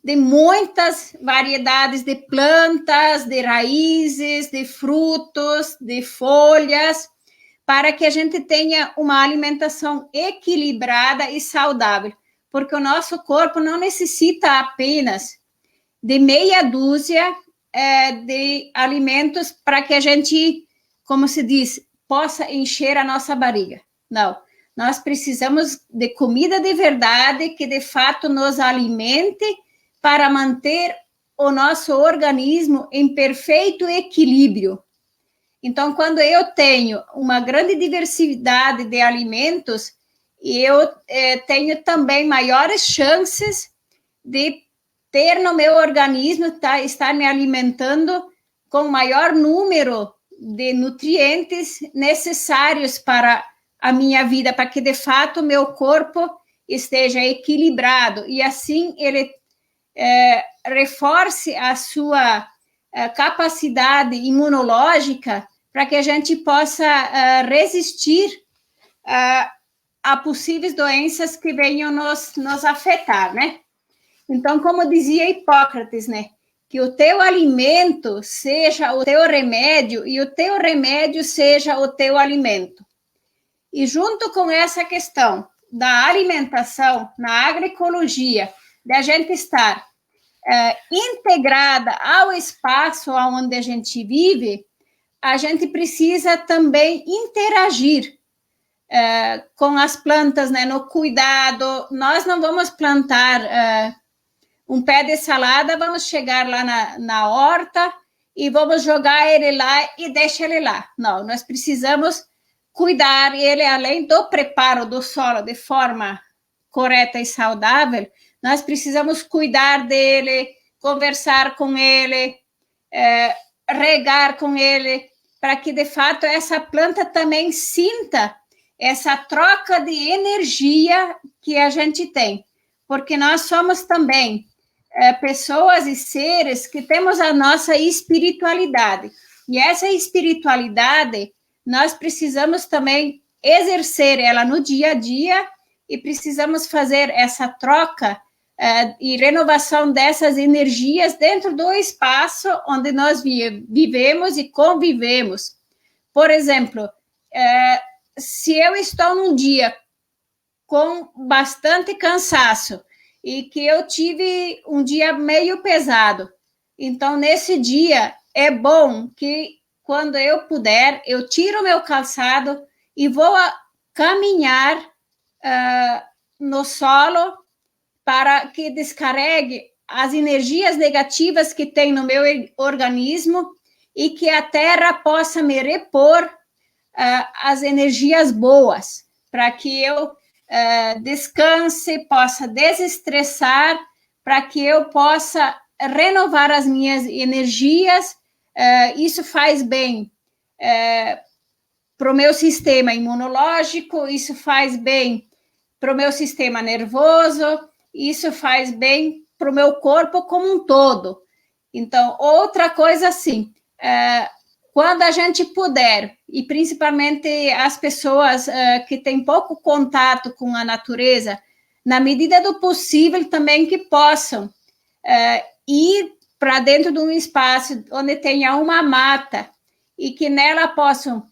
de muitas variedades de plantas, de raízes, de frutos, de folhas, para que a gente tenha uma alimentação equilibrada e saudável, porque o nosso corpo não necessita apenas de meia dúzia de alimentos para que a gente, como se diz, possa encher a nossa barriga. Não, nós precisamos de comida de verdade, que de fato nos alimente para manter o nosso organismo em perfeito equilíbrio. Então, quando eu tenho uma grande diversidade de alimentos, eu tenho também maiores chances de ter no meu organismo, estar me alimentando com maior número de nutrientes necessários para a minha vida, para que, de fato, o meu corpo esteja equilibrado, e assim ele reforce a sua capacidade imunológica, para que a gente possa resistir a possíveis doenças que venham nos afetar, né? Então, como dizia Hipócrates, né? Que o teu alimento seja o teu remédio e o teu remédio seja o teu alimento. E junto com essa questão da alimentação, na agroecologia, da gente estar integrada ao espaço onde a gente vive, a gente precisa também interagir com as plantas, né, no cuidado. Nós não vamos plantar um pé de salada, vamos chegar lá na horta e vamos jogar ele lá e deixar ele lá. Não, nós precisamos cuidar ele, além do preparo do solo de forma correta e saudável, nós precisamos cuidar dele, conversar com ele, regar com ele, para que, de fato, essa planta também sinta essa troca de energia que a gente tem. Porque nós somos também pessoas e seres que temos a nossa espiritualidade. E essa espiritualidade nós precisamos também exercer ela no dia a dia e precisamos fazer essa troca e renovação dessas energias dentro do espaço onde nós vivemos e convivemos. Por exemplo, se eu estou num dia com bastante cansaço e que eu tive um dia meio pesado, então, nesse dia, é bom que, quando eu puder, eu tiro o meu calçado e vou caminhar no solo para que descarregue as energias negativas que tem no meu organismo e que a terra possa me repor as energias boas, para que eu descanse, possa desestressar, para que eu possa renovar as minhas energias. Isso faz bem para o meu sistema imunológico, isso faz bem para o meu sistema nervoso, isso faz bem para o meu corpo como um todo. Então, outra coisa assim, quando a gente puder, e principalmente as pessoas que têm pouco contato com a natureza, na medida do possível também que possam ir para dentro de um espaço onde tenha uma mata e que nela possam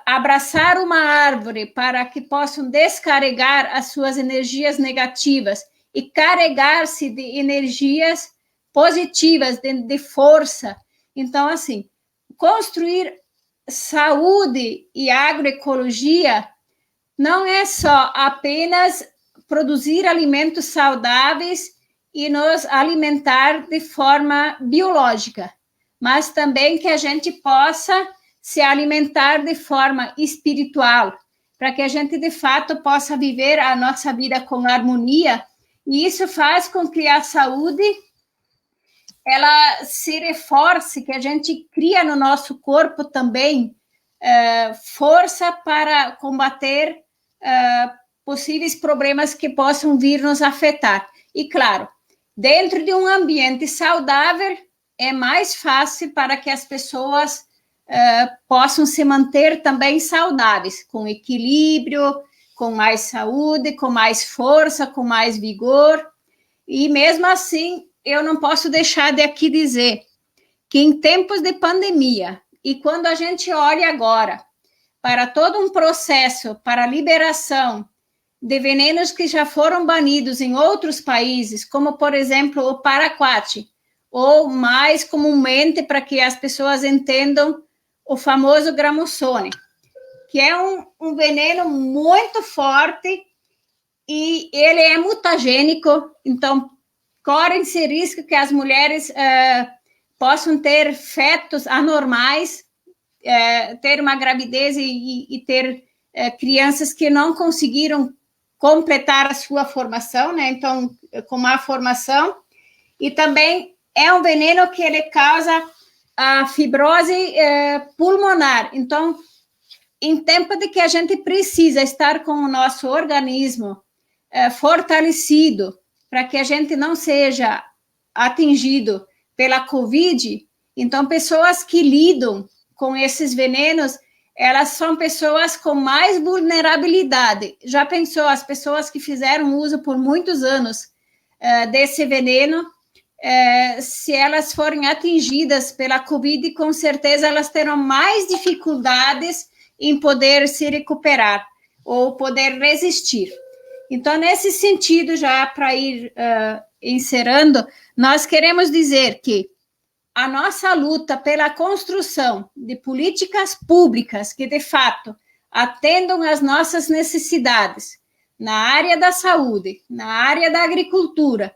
abraçar uma árvore para que possam descarregar as suas energias negativas e carregar-se de energias positivas, de força. Então, assim, construir saúde e agroecologia não é só apenas produzir alimentos saudáveis e nos alimentar de forma biológica, mas também que a gente possa se alimentar de forma espiritual, para que a gente, de fato, possa viver a nossa vida com harmonia, e isso faz com que a saúde ela se reforce, que a gente cria no nosso corpo também força para combater possíveis problemas que possam vir nos afetar. E, claro, dentro de um ambiente saudável, é mais fácil para que as pessoas possam se manter também saudáveis, com equilíbrio, com mais saúde, com mais força, com mais vigor. E, mesmo assim, eu não posso deixar de aqui dizer que em tempos de pandemia, e quando a gente olha agora para todo um processo para a liberação de venenos que já foram banidos em outros países, como, por exemplo, o paraquat, ou mais comumente, para que as pessoas entendam, o famoso gramoxone, que é um veneno muito forte e ele é mutagênico, então corre-se risco que as mulheres possam ter fetos anormais, ter uma gravidez e ter crianças que não conseguiram completar a sua formação, né? Então, com má formação. E também é um veneno que ele causa a fibrose pulmonar. Então, em tempo de que a gente precisa estar com o nosso organismo fortalecido, para que a gente não seja atingido pela Covid, então, pessoas que lidam com esses venenos, elas são pessoas com mais vulnerabilidade. Já pensou, as pessoas que fizeram uso por muitos anos desse veneno, se elas forem atingidas pela Covid, com certeza elas terão mais dificuldades em poder se recuperar ou poder resistir. Então, nesse sentido, já para ir encerrando, nós queremos dizer que a nossa luta pela construção de políticas públicas que, de fato, atendam às nossas necessidades na área da saúde, na área da agricultura,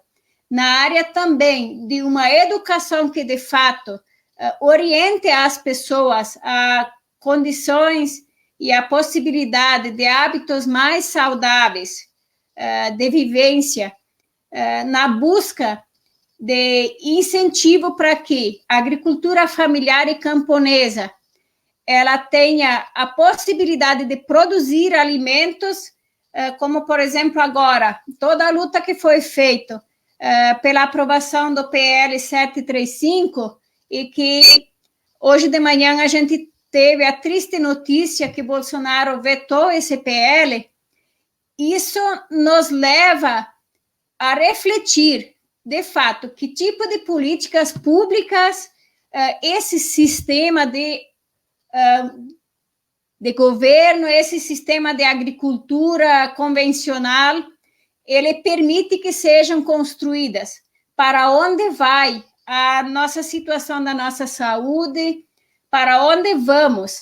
na área também de uma educação que, de fato, oriente as pessoas a condições e a possibilidade de hábitos mais saudáveis de vivência, na busca de incentivo para que a agricultura familiar e camponesa ela tenha a possibilidade de produzir alimentos, como, por exemplo, agora, toda a luta que foi feita pela aprovação do PL 735, e que hoje de manhã a gente teve a triste notícia que Bolsonaro vetou esse PL, isso nos leva a refletir, de fato, que tipo de políticas públicas esse sistema de governo, esse sistema de agricultura convencional, ele permite que sejam construídas. Para onde vai a nossa situação da nossa saúde, para onde vamos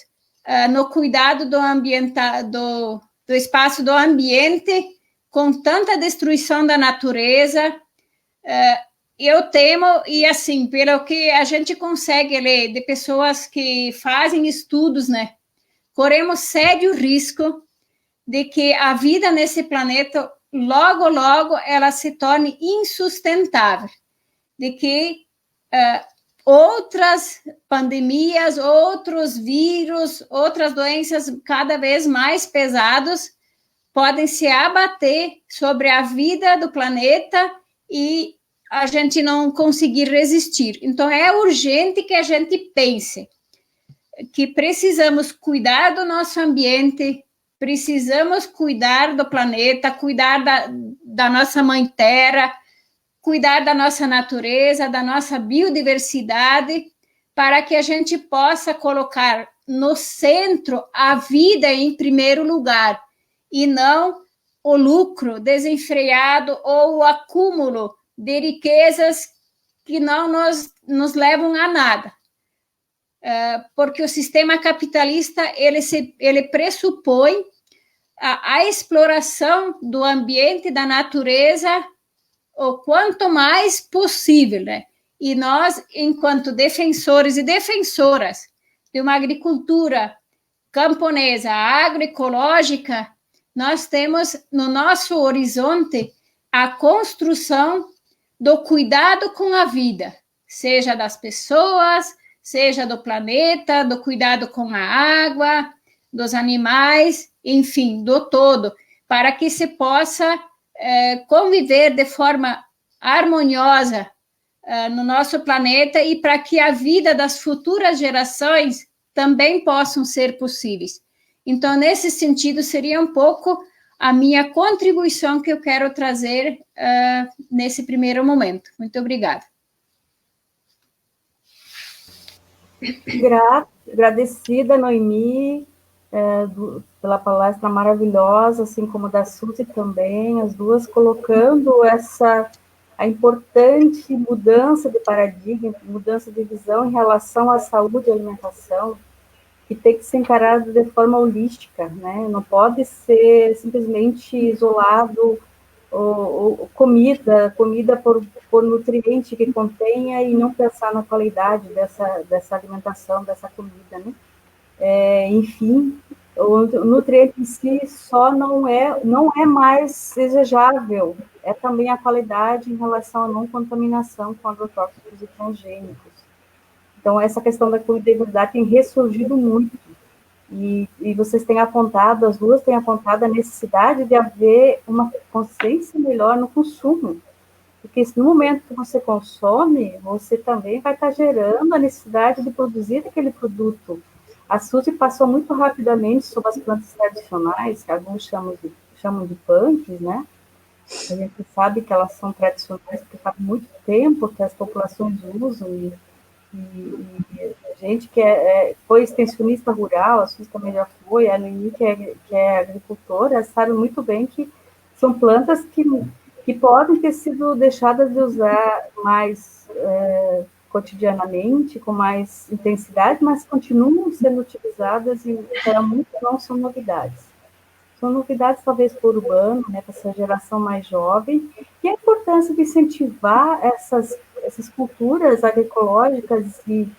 no cuidado do espaço do ambiente, com tanta destruição da natureza. Eu temo, e assim, pelo que a gente consegue ler de pessoas que fazem estudos, né, corremos sério risco de que a vida nesse planeta, logo, logo, ela se torne insustentável, de que outras pandemias, outros vírus, outras doenças cada vez mais pesados podem se abater sobre a vida do planeta e a gente não conseguir resistir. Então, é urgente que a gente pense que precisamos cuidar do nosso ambiente, precisamos cuidar do planeta, cuidar da nossa mãe terra, cuidar da nossa natureza, da nossa biodiversidade, para que a gente possa colocar no centro a vida em primeiro lugar, e não o lucro desenfreado ou o acúmulo de riquezas que não nos levam a nada. Porque o sistema capitalista, ele pressupõe a exploração do ambiente, da natureza, o quanto mais possível, né? E nós, enquanto defensores e defensoras de uma agricultura camponesa, agroecológica, nós temos no nosso horizonte a construção do cuidado com a vida, seja das pessoas, seja do planeta, do cuidado com a água, dos animais, enfim, do todo, para que se possa conviver de forma harmoniosa no nosso planeta e para que a vida das futuras gerações também possam ser possíveis. Então, nesse sentido, seria um pouco a minha contribuição que eu quero trazer nesse primeiro momento. Muito obrigada. Agradecida, Noemi, pela palestra maravilhosa, assim como da Suzy também, as duas colocando a importante mudança de paradigma, mudança de visão em relação à saúde e alimentação, que tem que ser encarado de forma holística, né? Não pode ser simplesmente isolado comida por nutriente que contenha e não pensar na qualidade dessa alimentação, dessa comida, né? Enfim, o nutriente em si só não é mais desejável, é também a qualidade em relação à não contaminação com agrotóxicos e transgênicos. Então, essa questão da cuidabilidade tem ressurgido muito, e vocês têm apontado, as duas têm apontado a necessidade de haver uma consciência melhor no consumo, porque no momento que você consome, você também vai estar gerando a necessidade de produzir aquele produto. A Suzy passou muito rapidamente sobre as plantas tradicionais, que alguns chamam de punks, né? A gente sabe que elas são tradicionais porque faz muito tempo que as populações usam, e a gente que foi extensionista rural, a Suzy também já foi, a Noemi, que é agricultora, sabe muito bem que são plantas que podem ter sido deixadas de usar mais cotidianamente, com mais intensidade, mas continuam sendo utilizadas e para muitos não são novidades. São novidades talvez para o urbano, né, para essa geração mais jovem, e a importância de incentivar essas culturas agroecológicas e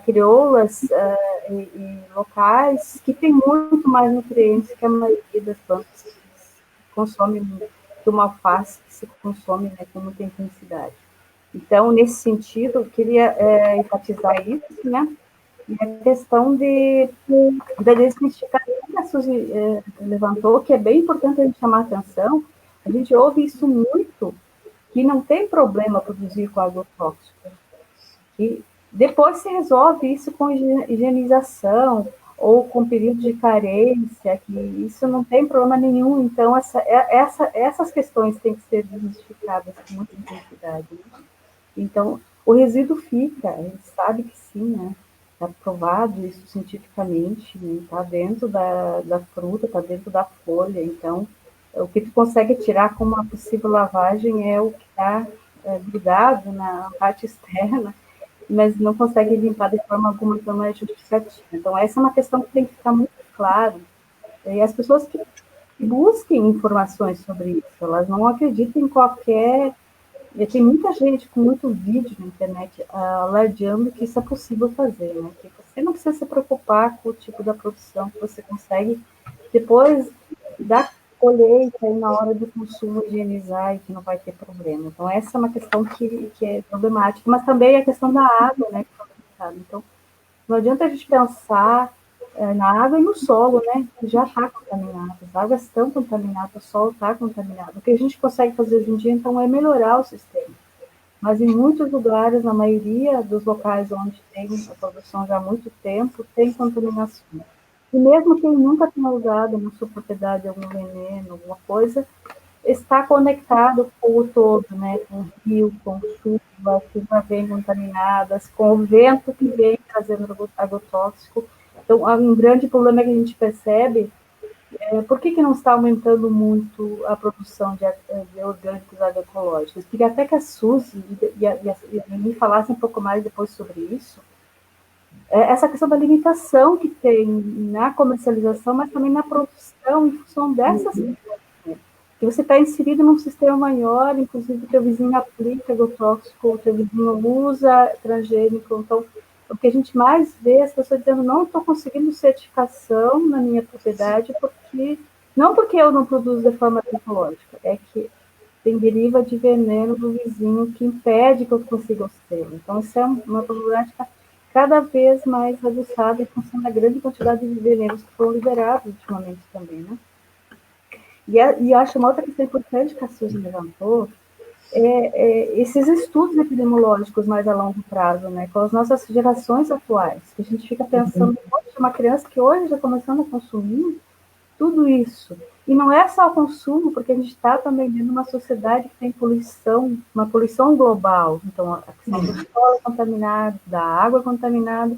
crioulas e locais que têm muito mais nutrientes que a maioria das plantas que consome, que uma alface que se consome, né, com muita intensidade. Então, nesse sentido, eu queria enfatizar isso, né? E a questão da desmistificação que a Suzy levantou, que é bem importante a gente chamar a atenção. A gente ouve isso muito, que não tem problema produzir com agrotóxico, que Depois se resolve isso com higienização ou com período de carência, que isso não tem problema nenhum. Então, essas questões têm que ser desmistificadas com muita intensidade. Né? Então, o resíduo fica, a gente sabe que sim, né? Está provado isso cientificamente, está, né? Dentro da fruta, está dentro da folha. Então, o que tu consegue tirar com uma possível lavagem é o que está grudado na parte externa, mas não consegue limpar de forma alguma, então não é justificativa. Então, essa é uma questão que tem que ficar muito claro. E as pessoas que busquem informações sobre isso, elas não acreditam em qualquer... E tem muita gente com muito vídeo na internet alardeando que isso é possível fazer, né? Que você não precisa se preocupar com o tipo da produção que você consegue depois da colheita e na hora do consumo higienizar e que não vai ter problema. Então, essa é uma questão que é problemática, mas também a questão da água, né? Então, não adianta a gente pensar na água e no solo, né? Que já está contaminado, as águas estão contaminadas, o solo está contaminado. O que a gente consegue fazer hoje em dia, então, é melhorar o sistema. Mas em muitos lugares, na maioria dos locais onde tem a produção já há muito tempo, tem contaminação. E mesmo quem nunca tenha usado na sua propriedade algum veneno, alguma coisa, está conectado com o todo, né? Com o rio, com chuvas que já vêm contaminadas, com o vento que vem trazendo agrotóxico. Então, um grande problema que a gente percebe é por que não está aumentando muito a produção de orgânicos agroecológicos? Porque até que a Suzy e a me falassem um pouco mais depois sobre isso, essa questão da limitação que tem na comercialização, mas também na produção, em função dessas questões. Que você está inserido num sistema maior, inclusive o teu vizinho aplica agrotóxico, o teu vizinho usa transgênico. Então, o que a gente mais vê é as pessoas dizendo, não estou conseguindo certificação na minha propriedade, não porque eu não produzo de forma ecológica, é que tem deriva de veneno do vizinho que impede que eu consiga o selo. Então, isso é uma problemática cada vez mais aguçada em função da grande quantidade de venenos que foram liberados ultimamente também, né? E acho uma outra questão importante que a Suzy levantou, esses estudos epidemiológicos mais a longo prazo, né, com as nossas gerações atuais, que a gente fica pensando, poxa, uma criança que hoje já começando a consumir tudo isso. E não é só o consumo, porque a gente está também dentro de uma sociedade que tem poluição, uma poluição global. Então, a questão do solo contaminado, da água contaminada,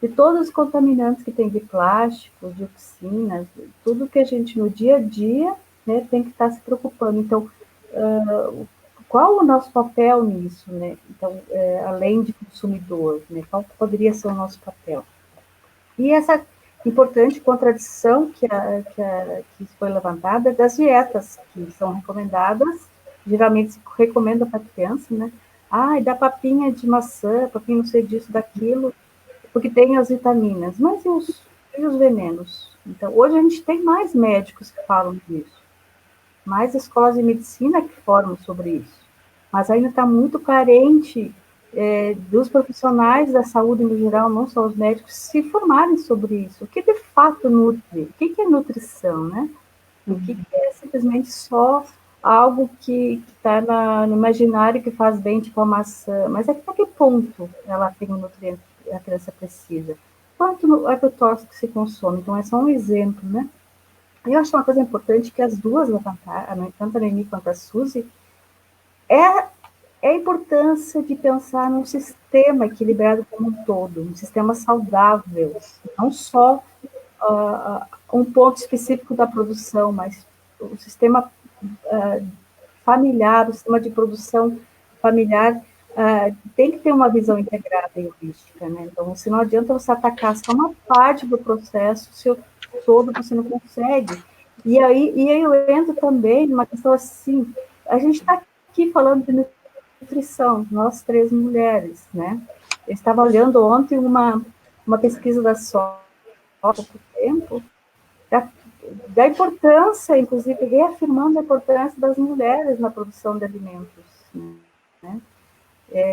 de todos os contaminantes que tem de plástico, dioxinas, tudo que a gente no dia a dia, né, tem que estar se preocupando. Então, qual o nosso papel nisso, né? Então, além de consumidor, né, qual poderia ser o nosso papel? E essa importante contradição que foi levantada das dietas que são recomendadas, geralmente se recomenda para criança, né? Dá papinha de maçã, papinha não sei disso, daquilo, porque tem as vitaminas, mas e os venenos? Então, hoje a gente tem mais médicos que falam disso, mais escolas de medicina que formam sobre isso, mas ainda está muito carente dos profissionais da saúde no geral, não só os médicos, se formarem sobre isso. O que de fato nutre? O que é nutrição, né? O que é simplesmente só algo que está no imaginário que faz bem, tipo a maçã, mas até que ponto ela tem o nutriente que a criança precisa? Quanto agrotóxico se consome? Então, é só um exemplo, né? E eu acho uma coisa importante que as duas levantaram, tanto a Noemi quanto a Suzy, é a importância de pensar num sistema equilibrado como um todo, um sistema saudável, não só um ponto específico da produção, mas o sistema familiar, o sistema de produção familiar tem que ter uma visão integrada e holística, né? Então, se não adianta você atacar só uma parte do processo, se o todo você não consegue. E aí eu entro também numa questão assim, a gente está aqui falando de nutrição, nós três mulheres, né? Eu estava olhando ontem uma pesquisa da SOS há pouco tempo, da importância, inclusive reafirmando a importância das mulheres na produção de alimentos, né?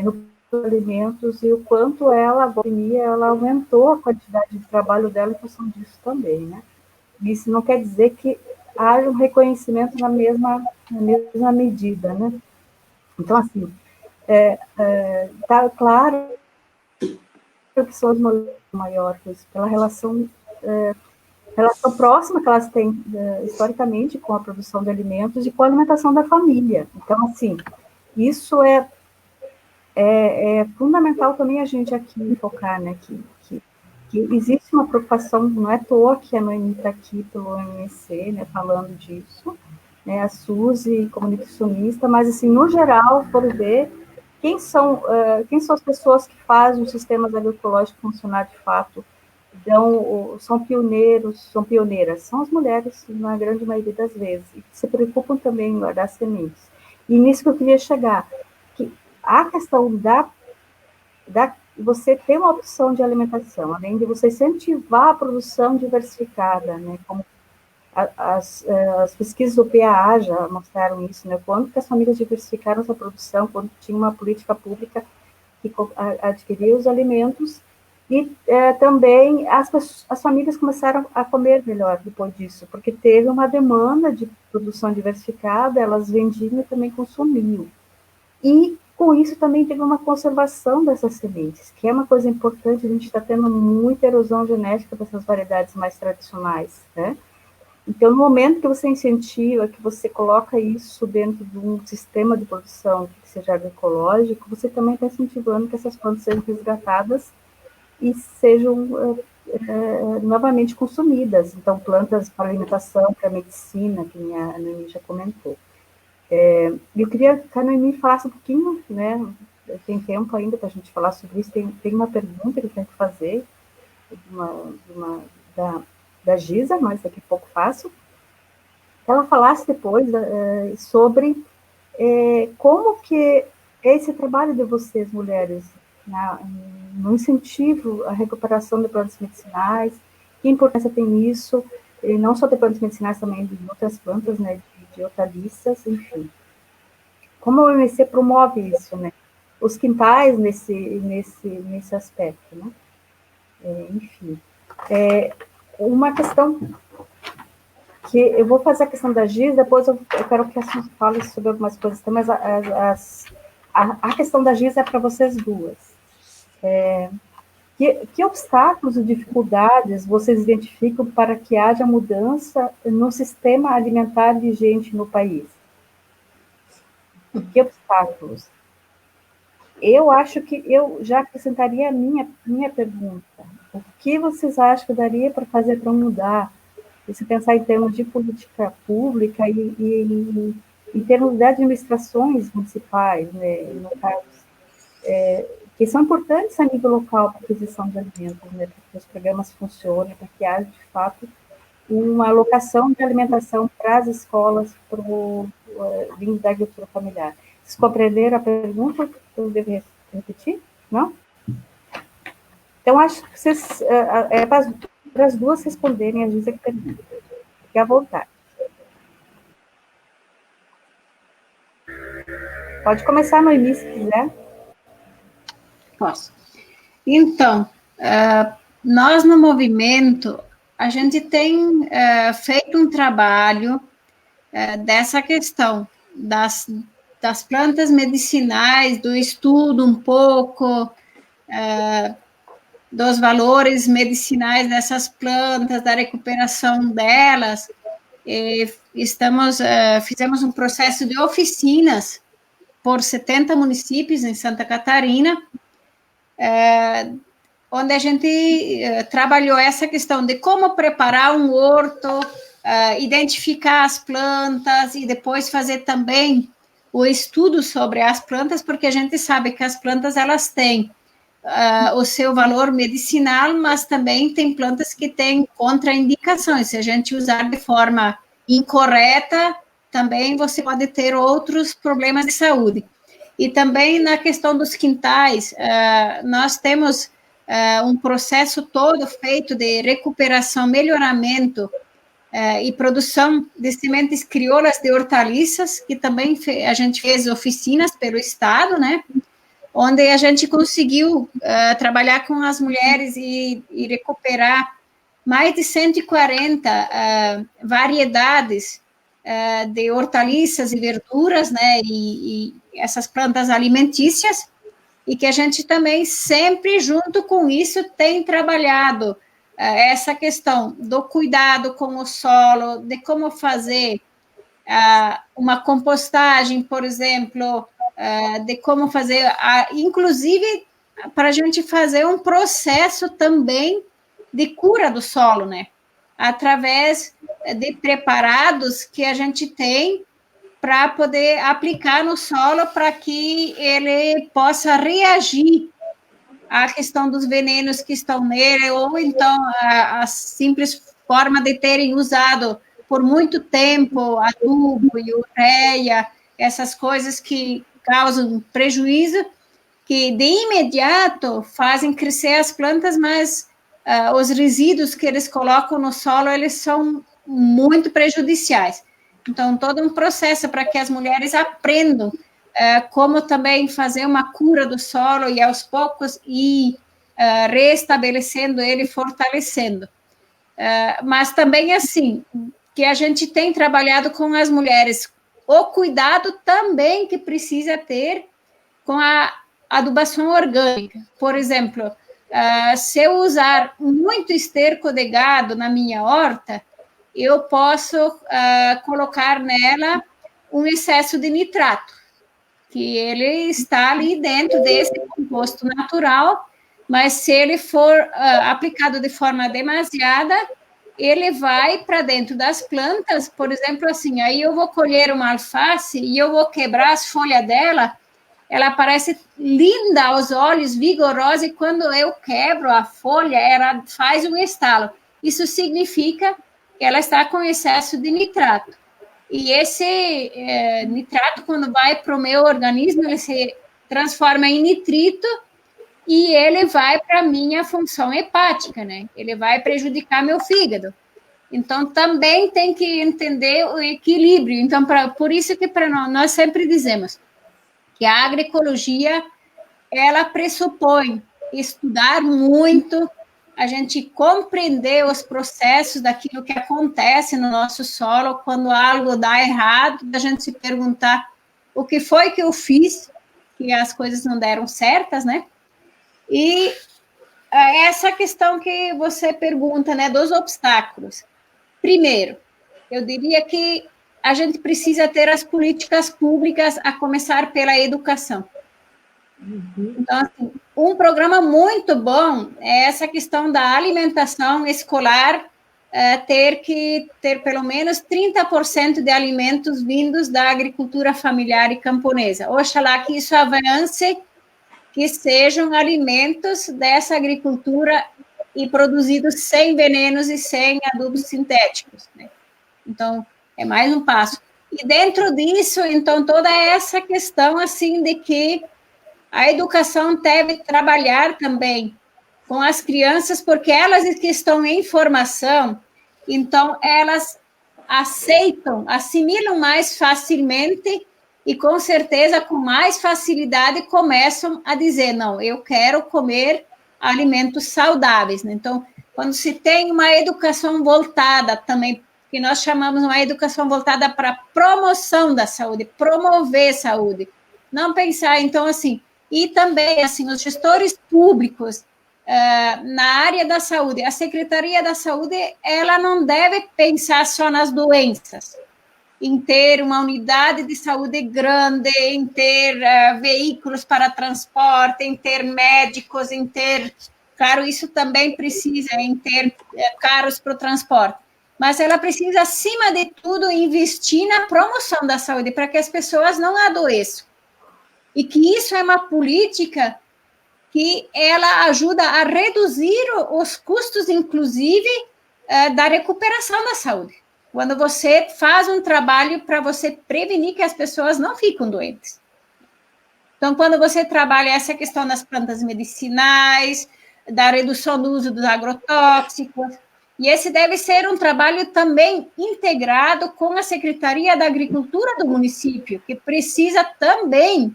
No alimentos e o quanto ela aumentou a quantidade de trabalho dela em função disso também, né? Isso não quer dizer que haja um reconhecimento na mesma medida, né? Então, assim, está claro que são as mulheres maiores, pela relação próxima que elas têm historicamente com a produção de alimentos e com a alimentação da família. Então, assim, isso é fundamental também a gente aqui focar, né, que existe uma preocupação, não é à toa que a Noemi está aqui pelo OMC, né, falando disso, né, a Suzy como nutricionista, mas, assim, no geral, por ver quem são as pessoas que fazem os sistemas agroecológicos funcionar de fato, são pioneiras, são as mulheres, na grande maioria das vezes, e que se preocupam também em guardar sementes. E nisso que eu queria chegar, que a questão você ter uma opção de alimentação, além de você incentivar a produção diversificada, né, como as pesquisas do PAA já mostraram isso, né, quando que as famílias diversificaram essa produção, quando tinha uma política pública que adquiria os alimentos, e também as famílias começaram a comer melhor depois disso, porque teve uma demanda de produção diversificada, elas vendiam e também consumiam. E, com isso, também teve uma conservação dessas sementes, que é uma coisa importante, a gente está tendo muita erosão genética dessas variedades mais tradicionais, né? Então, no momento que você incentiva, que você coloca isso dentro de um sistema de produção que seja agroecológico, você também está incentivando que essas plantas sejam resgatadas e sejam novamente consumidas. Então, plantas para alimentação, para medicina, que a Noemi já comentou. Eu queria que a Noemi falasse um pouquinho, né? Tem tempo ainda para a gente falar sobre isso. Tem uma pergunta que eu tenho que fazer, da Giza, mas daqui a pouco faço. Ela falasse depois sobre como que é esse trabalho de vocês, mulheres, no incentivo à recuperação de plantas medicinais, que importância tem isso, e não só de plantas medicinais, também de outras plantas, né, de hortaliças, enfim. Como o OMC promove isso, né? Os quintais nesse aspecto, né? Enfim. Uma questão que eu vou fazer a questão da Giz, depois eu quero que a Suzy fale sobre algumas coisas também, mas a questão da Giz é para vocês duas. Que obstáculos e dificuldades vocês identificam para que haja mudança no sistema alimentar vigente no país? Que obstáculos? Eu acho que eu já acrescentaria a minha pergunta. O que vocês acham que daria para fazer para mudar? E se pensar em termos de política pública e em termos de administrações municipais, né, no caso, que são importantes a nível local para a aquisição de alimentos, né, para que os programas funcionem, para que haja, de fato, uma alocação de alimentação para as escolas, para o vindo da agricultura familiar. Vocês compreenderam a pergunta? Eu devo repetir? Não? Então, acho que vocês, para as duas responderem, a Giza que pergunta. Fique à vontade. Pode começar, Noemi, se quiser. Posso. Então, nós no movimento, a gente tem feito um trabalho dessa questão das plantas medicinais, do estudo um pouco dos valores medicinais dessas plantas, da recuperação delas. Fizemos um processo de oficinas por 70 municípios em Santa Catarina, onde a gente trabalhou essa questão de como preparar um horto, identificar as plantas e depois fazer também o estudo sobre as plantas, porque a gente sabe que as plantas elas têm o seu valor medicinal, mas também tem plantas que têm contraindicações. Se a gente usar de forma incorreta, também você pode ter outros problemas de saúde. E também na questão dos quintais, nós temos um processo todo feito de recuperação, melhoramento e produção de sementes crioulas de hortaliças, que também a gente fez oficinas pelo Estado, né? Onde a gente conseguiu trabalhar com as mulheres e recuperar mais de 140 variedades de hortaliças e verduras, né, e essas plantas alimentícias, e que a gente também sempre, junto com isso, tem trabalhado essa questão do cuidado com o solo, de como fazer uma compostagem, por exemplo, de como fazer, inclusive, para a gente fazer um processo também de cura do solo, né? Através de preparados que a gente tem para poder aplicar no solo para que ele possa reagir à questão dos venenos que estão nele, ou então a simples forma de terem usado por muito tempo adubo e ureia, essas coisas que causam prejuízo, que de imediato fazem crescer as plantas, mas os resíduos que eles colocam no solo, eles são muito prejudiciais. Então, todo um processo para que as mulheres aprendam como também fazer uma cura do solo e, aos poucos, ir restabelecendo ele, fortalecendo. Mas também, assim, que a gente tem trabalhado com as mulheres, o cuidado também que precisa ter com a adubação orgânica. Por exemplo, se eu usar muito esterco de gado na minha horta, eu posso colocar nela um excesso de nitrato, que ele está ali dentro desse composto natural, mas se ele for aplicado de forma demasiada, ele vai para dentro das plantas, por exemplo, assim, aí eu vou colher uma alface e eu vou quebrar as folhas dela, ela parece linda aos olhos, vigorosa, e quando eu quebro a folha, ela faz um estalo. Isso significa que ela está com excesso de nitrato. E esse nitrato, quando vai para o meu organismo, ele se transforma em nitrito e ele vai para a minha função hepática, né? Ele vai prejudicar meu fígado. Então, também tem que entender o equilíbrio. Então, por isso que para nós sempre dizemos que a agroecologia, ela pressupõe estudar muito, a gente compreender os processos daquilo que acontece no nosso solo, quando algo dá errado, a gente se perguntar o que foi que eu fiz, que as coisas não deram certas, né? E essa questão que você pergunta, né, dos obstáculos. Primeiro, eu diria que a gente precisa ter as políticas públicas, a começar pela educação. Então, assim, um programa muito bom é essa questão da alimentação escolar, ter que ter pelo menos 30% de alimentos vindos da agricultura familiar e camponesa. Oxalá que isso avance, que sejam alimentos dessa agricultura e produzidos sem venenos e sem adubos sintéticos, né? Então, é mais um passo. E dentro disso, então, toda essa questão, assim, de que a educação deve trabalhar também com as crianças, porque elas que estão em formação, então, elas aceitam, assimilam mais facilmente e, com certeza, com mais facilidade, começam a dizer, não, eu quero comer alimentos saudáveis, né? Então, quando se tem uma educação voltada também, que nós chamamos uma educação voltada para a promoção da saúde, promover saúde, não pensar, então, assim, e também, assim, os gestores públicos na área da saúde, a Secretaria da Saúde, ela não deve pensar só nas doenças, em ter uma unidade de saúde grande, em ter veículos para transporte, em ter médicos, em ter, claro, isso também precisa, em ter carros para o transporte, mas ela precisa, acima de tudo, investir na promoção da saúde, para que as pessoas não adoeçam. E que isso é uma política que ela ajuda a reduzir os custos, inclusive, da recuperação da saúde. Quando você faz um trabalho para você prevenir que as pessoas não ficam doentes. Então, quando você trabalha essa questão das plantas medicinais, da redução do uso dos agrotóxicos, e esse deve ser um trabalho também integrado com a Secretaria da Agricultura do município, que precisa também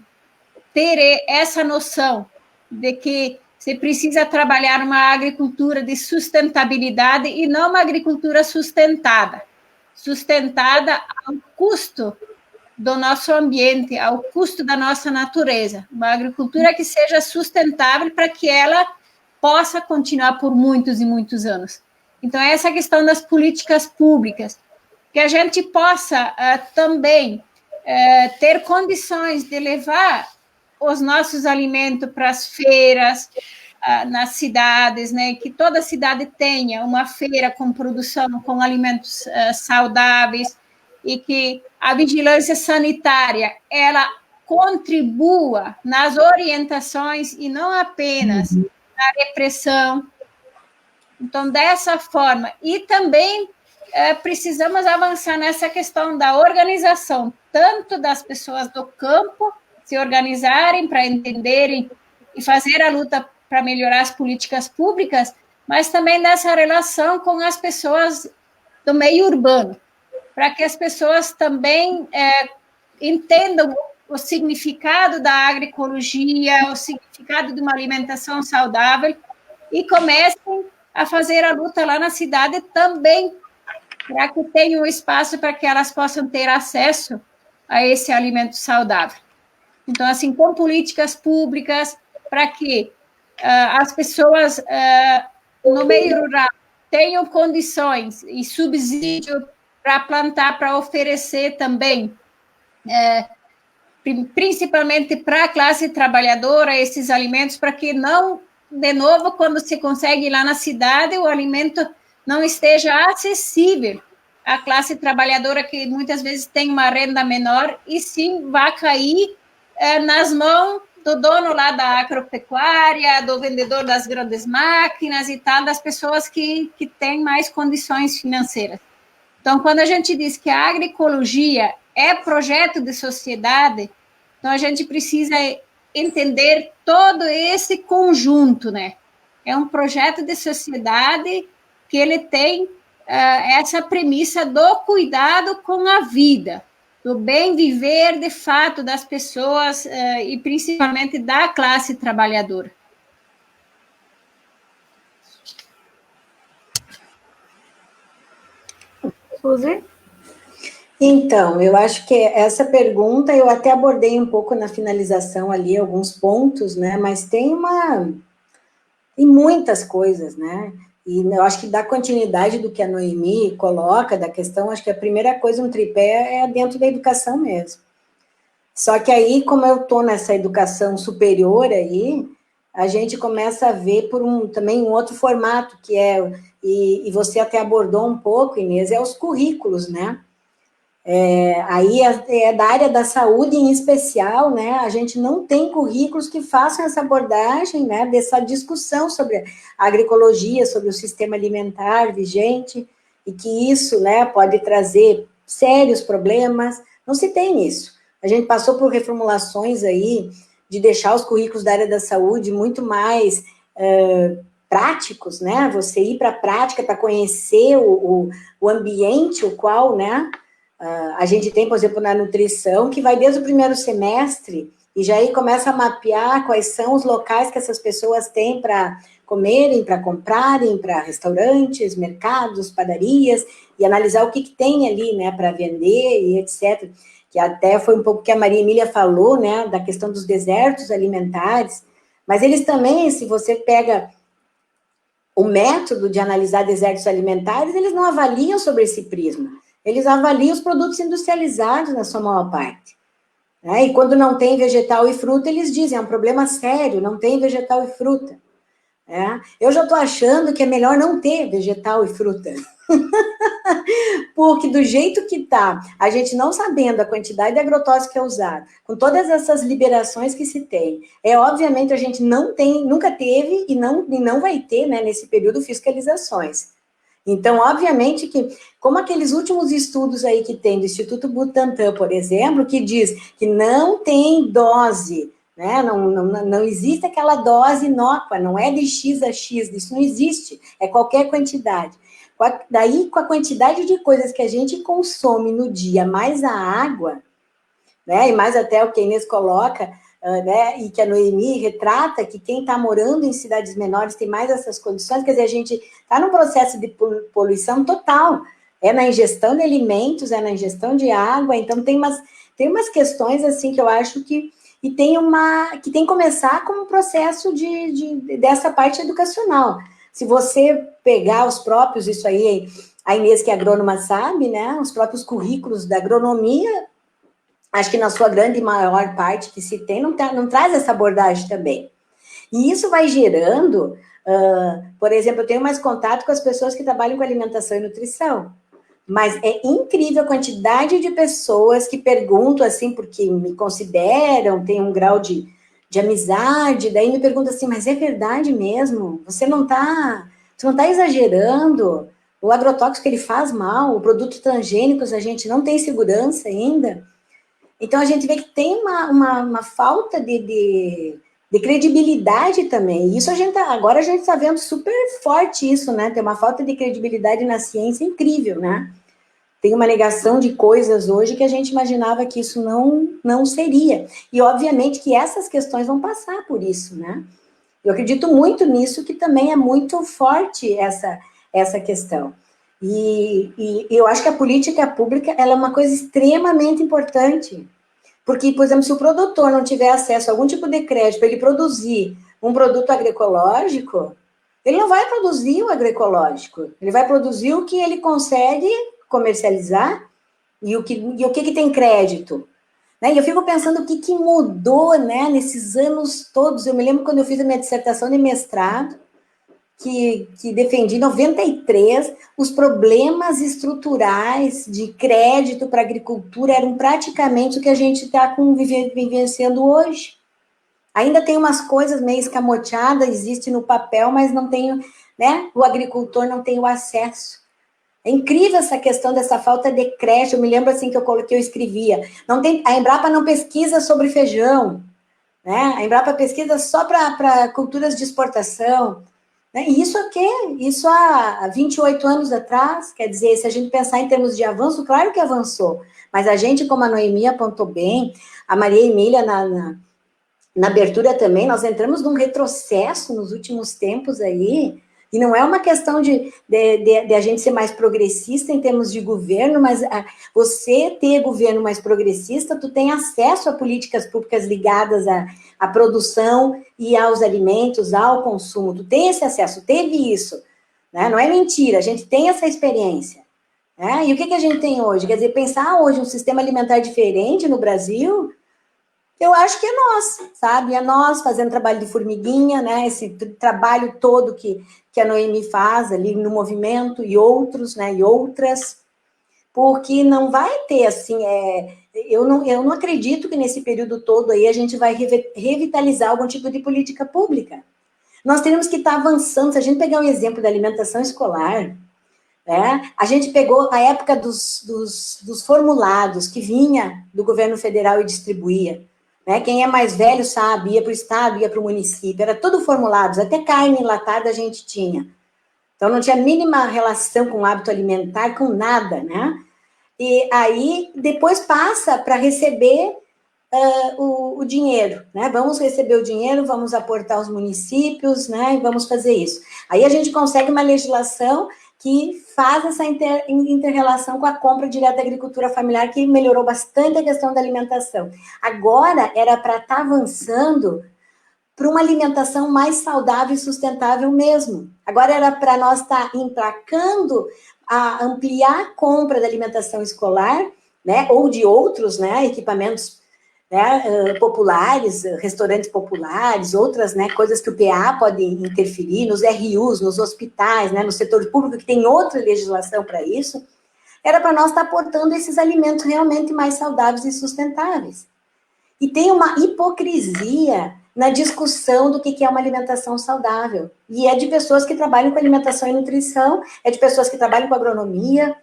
ter essa noção de que você precisa trabalhar uma agricultura de sustentabilidade e não uma agricultura sustentada ao custo do nosso ambiente, ao custo da nossa natureza. Uma agricultura que seja sustentável para que ela possa continuar por muitos e muitos anos. Então, essa questão das políticas públicas, que a gente possa também ter condições de levar os nossos alimentos para as feiras, nas cidades, né, que toda cidade tenha uma feira com produção, com alimentos saudáveis, e que a vigilância sanitária, ela contribua nas orientações e não apenas na repressão. Então, dessa forma, e também precisamos avançar nessa questão da organização, tanto das pessoas do campo se organizarem para entenderem e fazer a luta para melhorar as políticas públicas, mas também nessa relação com as pessoas do meio urbano, para que as pessoas também entendam o significado da agroecologia, o significado de uma alimentação saudável, e comecem a fazer a luta lá na cidade também, para que tenham espaço para que elas possam ter acesso a esse alimento saudável. Então, assim, com políticas públicas, para que as pessoas no meio rural tenham condições e subsídio para plantar, para oferecer também, principalmente para a classe trabalhadora, esses alimentos, para que não, de novo, quando se consegue ir lá na cidade, o alimento não esteja acessível à classe trabalhadora, que muitas vezes tem uma renda menor, e sim vai cair nas mãos do dono lá da agropecuária, do vendedor das grandes máquinas e tal, das pessoas que têm mais condições financeiras. Então, quando a gente diz que a agroecologia é projeto de sociedade, então a gente precisa entender todo esse conjunto, né? É um projeto de sociedade que ele tem essa premissa do cuidado com a vida, do bem viver, de fato, das pessoas e principalmente da classe trabalhadora. Suzy? Então, eu acho que essa pergunta eu até abordei um pouco na finalização ali, alguns pontos, né? Mas tem muitas coisas, né? E eu acho que dá continuidade do que a Noemi coloca, da questão, acho que a primeira coisa, um tripé, é dentro da educação mesmo. Só que aí, como eu estou nessa educação superior aí, a gente começa a ver por também um outro formato, que e você até abordou um pouco, Inês, os currículos, né? Aí é da área da saúde em especial, né? A gente não tem currículos que façam essa abordagem, né? Dessa discussão sobre a agroecologia, sobre o sistema alimentar vigente, e que isso, né, pode trazer sérios problemas. Não se tem isso. A gente passou por reformulações aí de deixar os currículos da área da saúde muito mais práticos, né? Você ir para a prática para conhecer o ambiente, o qual, né? A gente tem, por exemplo, na nutrição, que vai desde o primeiro semestre e já aí começa a mapear quais são os locais que essas pessoas têm para comerem, para comprarem, para restaurantes, mercados, padarias, e analisar o que tem ali, né, para vender e etc. Que até foi um pouco que a Maria Emília falou, né, da questão dos desertos alimentares, mas eles também, se você pega o método de analisar desertos alimentares, eles não avaliam sobre esse prisma. Eles avaliam os produtos industrializados na sua maior parte. Né? E quando não tem vegetal e fruta, eles dizem, é um problema sério, não tem vegetal e fruta. Né? Eu já estou achando que é melhor não ter vegetal e fruta. Porque do jeito que está, a gente não sabendo a quantidade de agrotóxico que é usado, com todas essas liberações que se tem, obviamente a gente não tem, nunca teve e não vai ter, né, nesse período, fiscalizações. Então, obviamente que, como aqueles últimos estudos aí que tem do Instituto Butantan, por exemplo, que diz que não tem dose, né? Não existe aquela dose inócua, não é de X a X, isso não existe, é qualquer quantidade. Daí, com a quantidade de coisas que a gente consome no dia, mais a água, né? E mais até o que a Inês coloca, né, e que a Noemi retrata, que quem está morando em cidades menores tem mais essas condições, quer dizer, a gente está num processo de poluição total, na ingestão de alimentos, na ingestão de água, então tem Tem umas questões, assim, que eu acho que tem que começar como um processo dessa parte educacional. Se você pegar os próprios, isso aí, a Inês, que é agrônoma, sabe, né? Os próprios currículos da agronomia, acho que na sua grande e maior parte que se tem, não traz essa abordagem também. E isso vai gerando, por exemplo, eu tenho mais contato com as pessoas que trabalham com alimentação e nutrição, mas é incrível a quantidade de pessoas que perguntam, assim, porque me consideram, tem um grau de amizade, daí me perguntam assim, mas é verdade mesmo? Você não tá exagerando? O agrotóxico, ele faz mal, o produto transgênicos, a gente não tem segurança ainda? Então, a gente vê que tem uma falta de credibilidade também. Isso agora a gente está vendo super forte isso, né? Tem uma falta de credibilidade na ciência incrível, né? Tem uma negação de coisas hoje que a gente imaginava que isso não seria. E, obviamente, que essas questões vão passar por isso, né? Eu acredito muito nisso, que também é muito forte essa questão. E eu acho que a política pública, ela é uma coisa extremamente importante. Porque, por exemplo, se o produtor não tiver acesso a algum tipo de crédito para ele produzir um produto agroecológico, ele não vai produzir o agroecológico. Ele vai produzir o que ele consegue comercializar e o que tem crédito. Né? E eu fico pensando o que mudou, né, nesses anos todos. Eu me lembro quando eu fiz a minha dissertação de mestrado, que defendi em 93, os problemas estruturais de crédito para a agricultura eram praticamente o que a gente está vivenciando hoje. Ainda tem umas coisas meio escamoteadas, existe no papel, mas não tem, né? O agricultor não tem o acesso. É incrível essa questão dessa falta de crédito. Eu me lembro assim que eu escrevia. A Embrapa não pesquisa sobre feijão, né? A Embrapa pesquisa só para culturas de exportação. Né? E isso aqui, isso há 28 anos atrás, quer dizer, se a gente pensar em termos de avanço, claro que avançou, mas a gente, como a Noemi apontou bem, a Maria Emília na abertura também, nós entramos num retrocesso nos últimos tempos aí, e não é uma questão de a gente ser mais progressista em termos de governo, mas você ter governo mais progressista, tu tem acesso a políticas públicas ligadas à produção e aos alimentos, ao consumo. Tu tem esse acesso, teve isso. Né? Não é mentira, a gente tem essa experiência. Né? E o que a gente tem hoje? Quer dizer, pensar hoje um sistema alimentar diferente no Brasil, eu acho que é nós, sabe? É nós fazendo trabalho de formiguinha, né? Esse trabalho todo que a Noemi faz ali no movimento e outros, né? E outras, porque não vai ter, assim, eu não acredito que nesse período todo aí a gente vai revitalizar algum tipo de política pública. Nós temos que estar avançando. Se a gente pegar um exemplo da alimentação escolar, né? A gente pegou a época dos formulados que vinha do governo federal e distribuía. Né? Quem é mais velho sabe, ia para o estado, ia para o município, era tudo formulados, até carne enlatada a gente tinha. Então, não tinha a mínima relação com o hábito alimentar, com nada, né? E aí, depois passa para receber o dinheiro, né? Vamos receber o dinheiro, vamos aportar aos municípios, né? E vamos fazer isso. Aí a gente consegue uma legislação que faz essa inter-relação com a compra direta da agricultura familiar, que melhorou bastante a questão da alimentação. Agora, era para estar avançando para uma alimentação mais saudável e sustentável mesmo. Agora era para nós estar emplacando a ampliar a compra da alimentação escolar, né, ou de outros, né, equipamentos, né, populares, restaurantes populares, outras, né, coisas que o PA pode interferir, nos RUs, nos hospitais, né, no setor público, que tem outra legislação para isso, era para nós estar aportando esses alimentos realmente mais saudáveis e sustentáveis. E tem uma hipocrisia na discussão do que é uma alimentação saudável. E é de pessoas que trabalham com alimentação e nutrição, é de pessoas que trabalham com agronomia,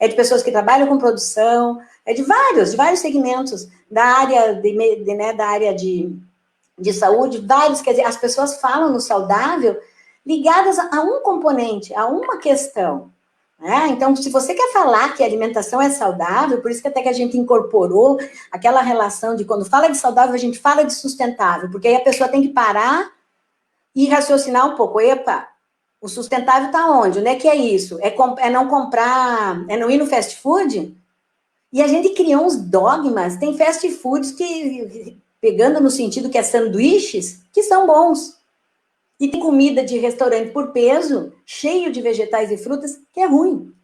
é de pessoas que trabalham com produção, é de vários segmentos da área da área de saúde, vários, quer dizer, as pessoas falam no saudável ligadas a um componente, a uma questão. Né? Então, se você quer falar que a alimentação é saudável, por isso que até que a gente incorporou aquela relação de quando fala de saudável, a gente fala de sustentável, porque aí a pessoa tem que parar e raciocinar um pouco. Epa, o sustentável está onde? Onde é que é isso? É não comprar, é não ir no fast food? E a gente criou uns dogmas, tem fast foods que, pegando no sentido que é sanduíches, que são bons. E tem comida de restaurante por peso, cheio de vegetais e frutas, que é ruim.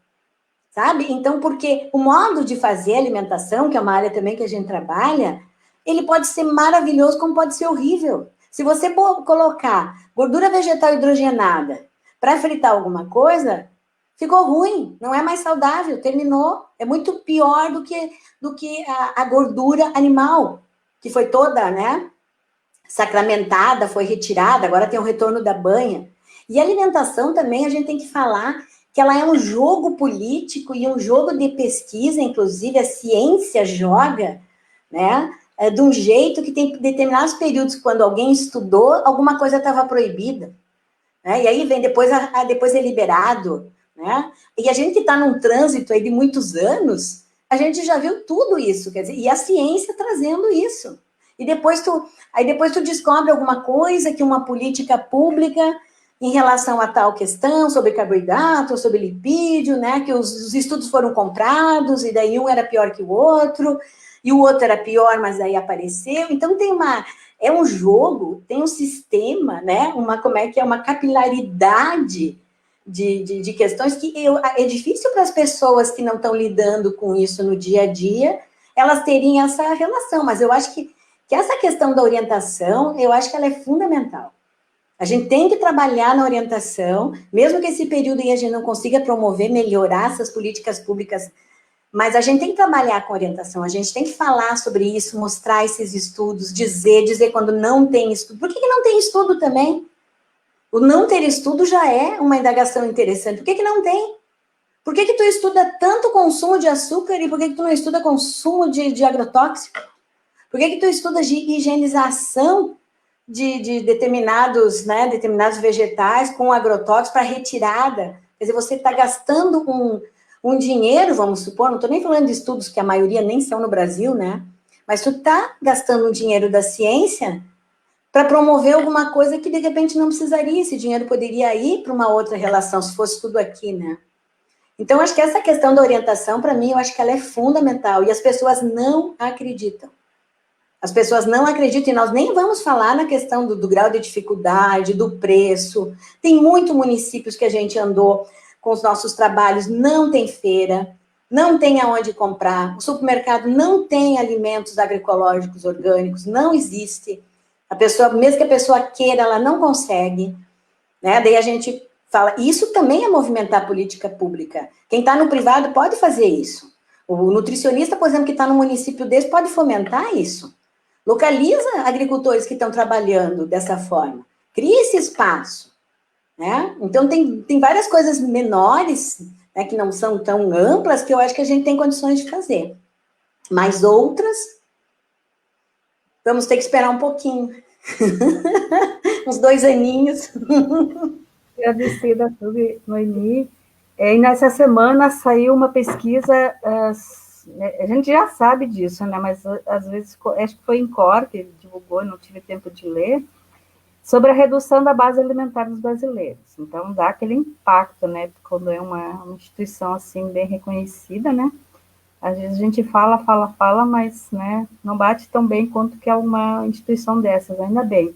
Sabe? Então, porque o modo de fazer alimentação, que é uma área também que a gente trabalha, ele pode ser maravilhoso, como pode ser horrível. Se você colocar gordura vegetal hidrogenada para fritar alguma coisa, ficou ruim, não é mais saudável, terminou. É muito pior do que a gordura animal, que foi toda, né, sacramentada, foi retirada, agora tem o retorno da banha. E a alimentação também, a gente tem que falar que ela é um jogo político e um jogo de pesquisa, inclusive a ciência joga, né, de um jeito que tem determinados períodos, quando alguém estudou, alguma coisa estava proibida, né, e aí vem depois, depois é liberado, né, e a gente está num trânsito aí de muitos anos, a gente já viu tudo isso, quer dizer, e a ciência trazendo isso, e depois tu descobre alguma coisa que uma política pública em relação a tal questão, sobre carboidrato, sobre lipídio, né, que os estudos foram comprados, e daí um era pior que o outro, e o outro era pior, mas daí apareceu. Então, é um jogo, tem um sistema, né, uma capilaridade de questões que é difícil para as pessoas que não estão lidando com isso no dia a dia, elas terem essa relação, mas eu acho que essa questão da orientação, eu acho que ela é fundamental. A gente tem que trabalhar na orientação, mesmo que esse período aí a gente não consiga promover, melhorar essas políticas públicas, mas a gente tem que trabalhar com orientação, a gente tem que falar sobre isso, mostrar esses estudos, dizer quando não tem estudo. Por que não tem estudo também? O não ter estudo já é uma indagação interessante. Por que não tem? Por que tu estuda tanto consumo de açúcar e por que tu não estuda consumo de agrotóxico? Por que tu estuda de higienização de determinados vegetais com agrotóxicos para retirada? Quer dizer, você está gastando um dinheiro, vamos supor, não estou nem falando de estudos que a maioria nem são no Brasil, né? Mas tu está gastando um dinheiro da ciência para promover alguma coisa que, de repente, não precisaria. Esse dinheiro poderia ir para uma outra relação, se fosse tudo aqui, né? Então, acho que essa questão da orientação, para mim, eu acho que ela é fundamental. E as pessoas não acreditam. As pessoas não acreditam, e nós nem vamos falar na questão do grau de dificuldade, do preço. Tem muitos municípios que a gente andou com os nossos trabalhos, não tem feira, não tem aonde comprar, o supermercado não tem alimentos agroecológicos orgânicos, não existe. Mesmo que a pessoa queira, ela não consegue, né? Daí a gente fala, isso também é movimentar a política pública. Quem está no privado pode fazer isso. O nutricionista, por exemplo, que está no município desse, pode fomentar isso. Localiza agricultores que estão trabalhando dessa forma. Cria esse espaço, né? Então, tem várias coisas menores, né, que não são tão amplas, que eu acho que a gente tem condições de fazer. Mas outras, vamos ter que esperar um pouquinho. Uns 2 aninhos. Agradecida a tudo, Noemi. E nessa semana saiu uma pesquisa, a gente já sabe disso, né? Mas às vezes, acho que foi em Cor, que ele divulgou, não tive tempo de ler, sobre a redução da base alimentar dos brasileiros. Então, dá aquele impacto, né? Quando é uma instituição assim, bem reconhecida, né? Às vezes a gente fala, mas, né, não bate tão bem quanto que é uma instituição dessas, ainda bem.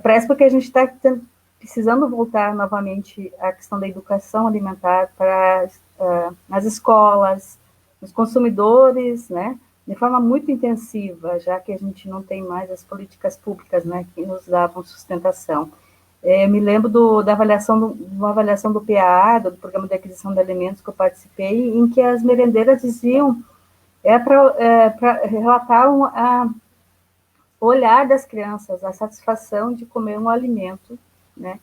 Parece porque a gente está precisando voltar novamente à questão da educação alimentar nas escolas, nos consumidores, né, de forma muito intensiva, já que a gente não tem mais as políticas públicas, né, que nos davam sustentação. Eu me lembro de uma avaliação do PAA, do Programa de Aquisição de Alimentos, que eu participei, em que as merendeiras diziam, para relatar o olhar das crianças, a satisfação de comer um alimento, né,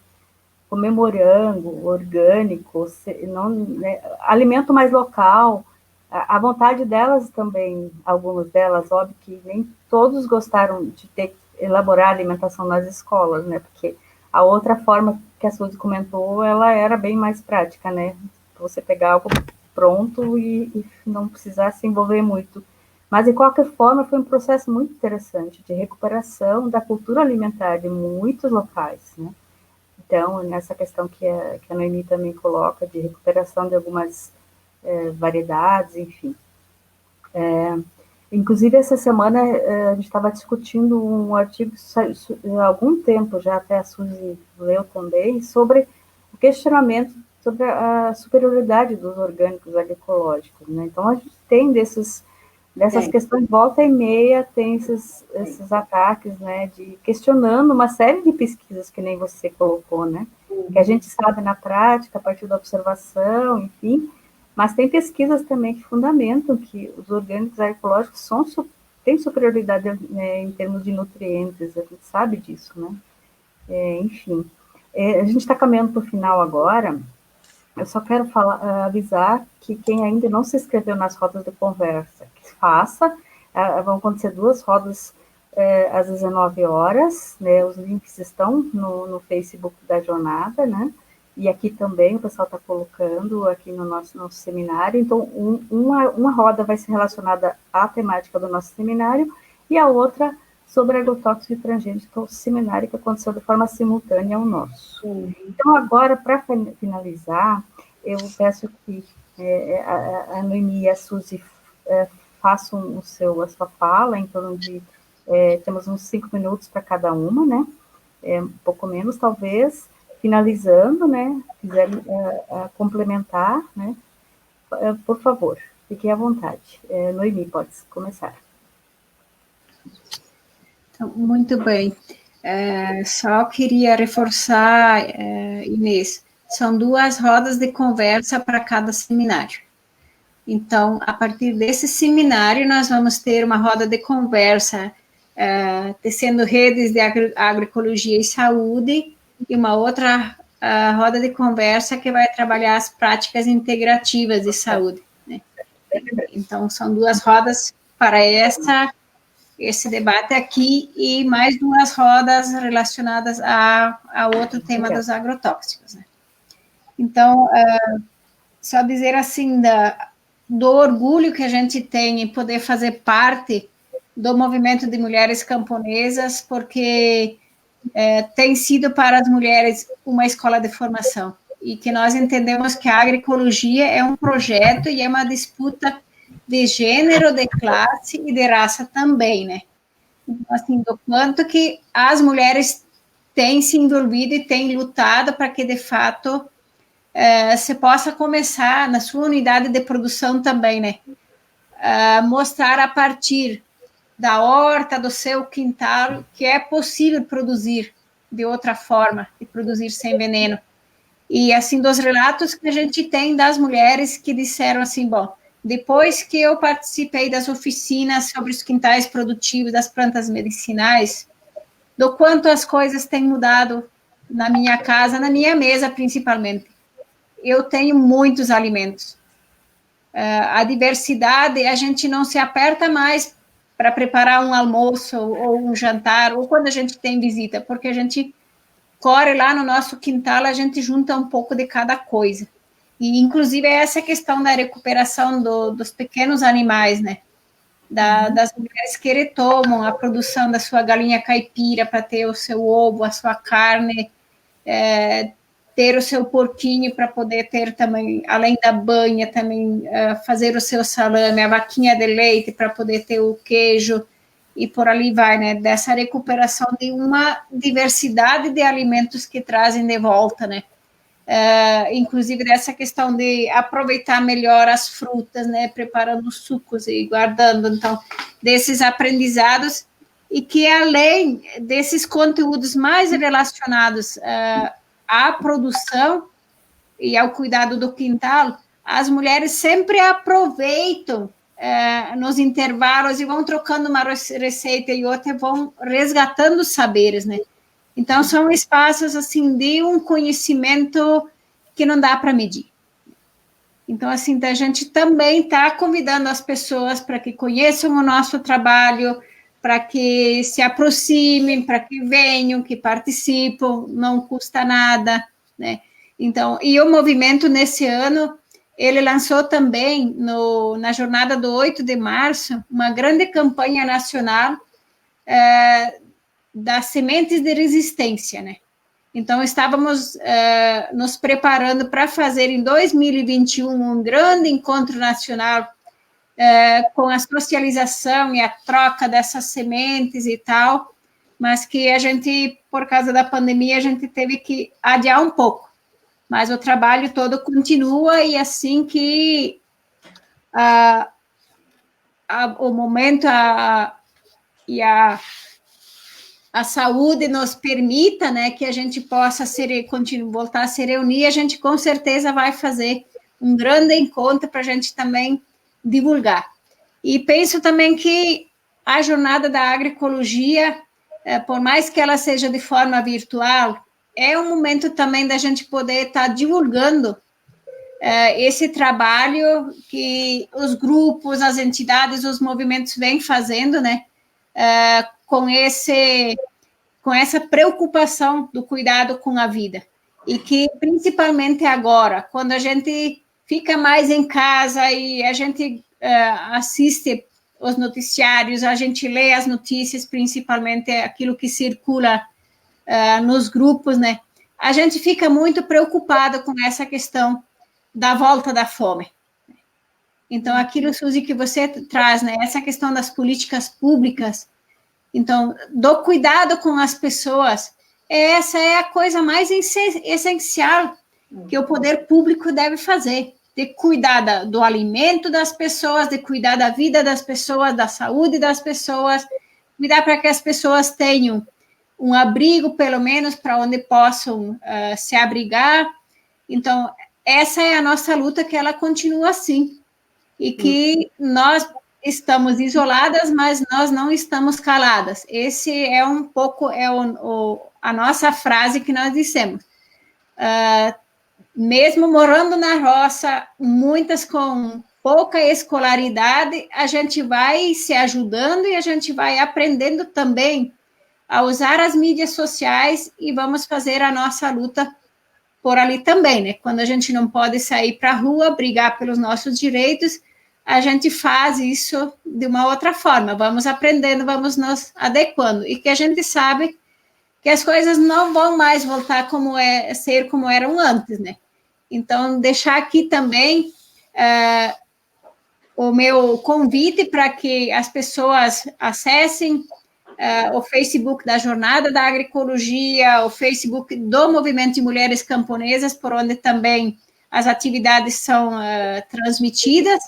comer morango, orgânico, alimento mais local, a vontade delas também, algumas delas, óbvio que nem todos gostaram de elaborar alimentação nas escolas, né, porque a outra forma que a Suzy comentou, ela era bem mais prática, né? Você pegar algo pronto e não precisar se envolver muito. Mas, de qualquer forma, foi um processo muito interessante de recuperação da cultura alimentar de muitos locais, né? Então, nessa questão que a Noemi também coloca, de recuperação de algumas variedades, enfim. Inclusive, essa semana a gente estava discutindo um artigo há algum tempo, já até a Suzy leu também, sobre o questionamento sobre a superioridade dos orgânicos agroecológicos, né? Então, a gente tem dessas questões, volta e meia, tem esses ataques, né, de questionando uma série de pesquisas que nem você colocou, né, que a gente sabe na prática, a partir da observação, enfim, mas tem pesquisas também que fundamentam que os orgânicos agroecológicos têm superioridade, né, em termos de nutrientes, a gente sabe disso, né, enfim. A gente está caminhando para o final agora. Eu só quero avisar que quem ainda não se inscreveu nas rodas de conversa, que faça. Vão acontecer 2 rodas às 19 horas, né? Os links estão no Facebook da jornada, né? E aqui também o pessoal está colocando aqui no nosso seminário. Então, uma roda vai ser relacionada à temática do nosso seminário e a outra sobre agrotóxicos e transgênicos, que é o seminário que aconteceu de forma simultânea ao nosso. Então, agora, para finalizar, eu peço que a Noemi e a Suzy façam a sua fala, em torno de, temos uns 5 minutos para cada uma, né? Um pouco menos, talvez, finalizando, né? Quiserem complementar, né? Por favor, fiquem à vontade. Noemi, pode começar. Muito bem. Só queria reforçar, Inês, são 2 rodas de conversa para cada seminário. Então, a partir desse seminário, nós vamos ter uma roda de conversa tecendo redes de agroecologia e saúde, e uma outra roda de conversa que vai trabalhar as práticas integrativas de saúde, né? Então, são 2 rodas para esse debate aqui e mais 2 rodas relacionadas a outro tema dos agrotóxicos, né? Então, só dizer assim do orgulho que a gente tem em poder fazer parte do movimento de mulheres camponesas, porque tem sido para as mulheres uma escola de formação, e que nós entendemos que a agroecologia é um projeto e é uma disputa de gênero, de classe e de raça também, né? Então, assim, do quanto que as mulheres têm se envolvido e têm lutado para que, de fato, você possa começar na sua unidade de produção também, né? Mostrar a partir da horta, do seu quintal, que é possível produzir de outra forma, e produzir sem veneno. E, assim, dos relatos que a gente tem das mulheres que disseram assim, bom, depois que eu participei das oficinas sobre os quintais produtivos das plantas medicinais, do quanto as coisas têm mudado na minha casa, na minha mesa, principalmente. Eu tenho muitos alimentos. A diversidade, a gente não se aperta mais para preparar um almoço ou um jantar, ou quando a gente tem visita, porque a gente corre lá no nosso quintal, a gente junta um pouco de cada coisa. E, inclusive, essa questão da recuperação dos pequenos animais, né? Das mulheres que retomam a produção da sua galinha caipira para ter o seu ovo, a sua carne, ter o seu porquinho para poder ter também, além da banha, também fazer o seu salame, a vaquinha de leite para poder ter o queijo, e por ali vai, né? Dessa recuperação de uma diversidade de alimentos que trazem de volta, né? Inclusive dessa questão de aproveitar melhor as frutas, né? Preparando sucos e guardando, então, desses aprendizados, e que além desses conteúdos mais relacionados à produção e ao cuidado do quintal, as mulheres sempre aproveitam nos intervalos e vão trocando uma receita e outra, e vão resgatando os saberes, né? Então, são espaços, assim, de um conhecimento que não dá para medir. Então, assim, a gente também está convidando as pessoas para que conheçam o nosso trabalho, para que se aproximem, para que venham, que participem, não custa nada, né? Então, e o movimento, nesse ano, ele lançou também, na jornada do 8 de março, uma grande campanha nacional das sementes de resistência, né? Então, estávamos nos preparando para fazer, em 2021, um grande encontro nacional com a socialização e a troca dessas sementes e tal, mas que a gente, por causa da pandemia, a gente teve que adiar um pouco. Mas o trabalho todo continua, e assim que o momento e a saúde nos permita, né, que a gente possa voltar a se reunir, a gente com certeza vai fazer um grande encontro para a gente também divulgar. E penso também que a jornada da agroecologia, por mais que ela seja de forma virtual, é um momento também da gente poder estar divulgando esse trabalho que os grupos, as entidades, os movimentos vêm fazendo, né, com essa preocupação do cuidado com a vida. E que, principalmente agora, quando a gente fica mais em casa e a gente assiste os noticiários, a gente lê as notícias, principalmente aquilo que circula nos grupos, né? A gente fica muito preocupado com essa questão da volta da fome. Então, aquilo, Suzy, que você traz, né? Essa questão das políticas públicas, então, do cuidado com as pessoas, essa é a coisa mais essencial que o poder público deve fazer, de cuidar do alimento das pessoas, de cuidar da vida das pessoas, da saúde das pessoas, cuidar para que as pessoas tenham um abrigo, pelo menos, para onde possam se abrigar. Então, essa é a nossa luta, que ela continua assim, e que nós estamos isoladas, mas nós não estamos caladas. Esse é um pouco a nossa frase que nós dissemos. Mesmo morando na roça, muitas com pouca escolaridade, a gente vai se ajudando e a gente vai aprendendo também a usar as mídias sociais, e vamos fazer a nossa luta por ali também, né? Quando a gente não pode sair para a rua, brigar pelos nossos direitos, a gente faz isso de uma outra forma, vamos aprendendo, vamos nos adequando, e que a gente sabe que as coisas não vão mais voltar ser como eram antes, né? Então, deixar aqui também o meu convite para que as pessoas acessem o Facebook da Jornada da Agroecologia, o Facebook do Movimento de Mulheres Camponesas, por onde também as atividades são transmitidas,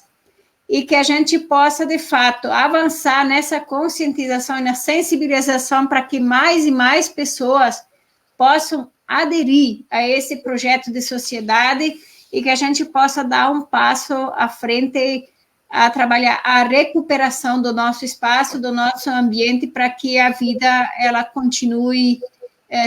e que a gente possa, de fato, avançar nessa conscientização e na sensibilização para que mais e mais pessoas possam aderir a esse projeto de sociedade, e que a gente possa dar um passo à frente a trabalhar a recuperação do nosso espaço, do nosso ambiente, para que a vida ela continue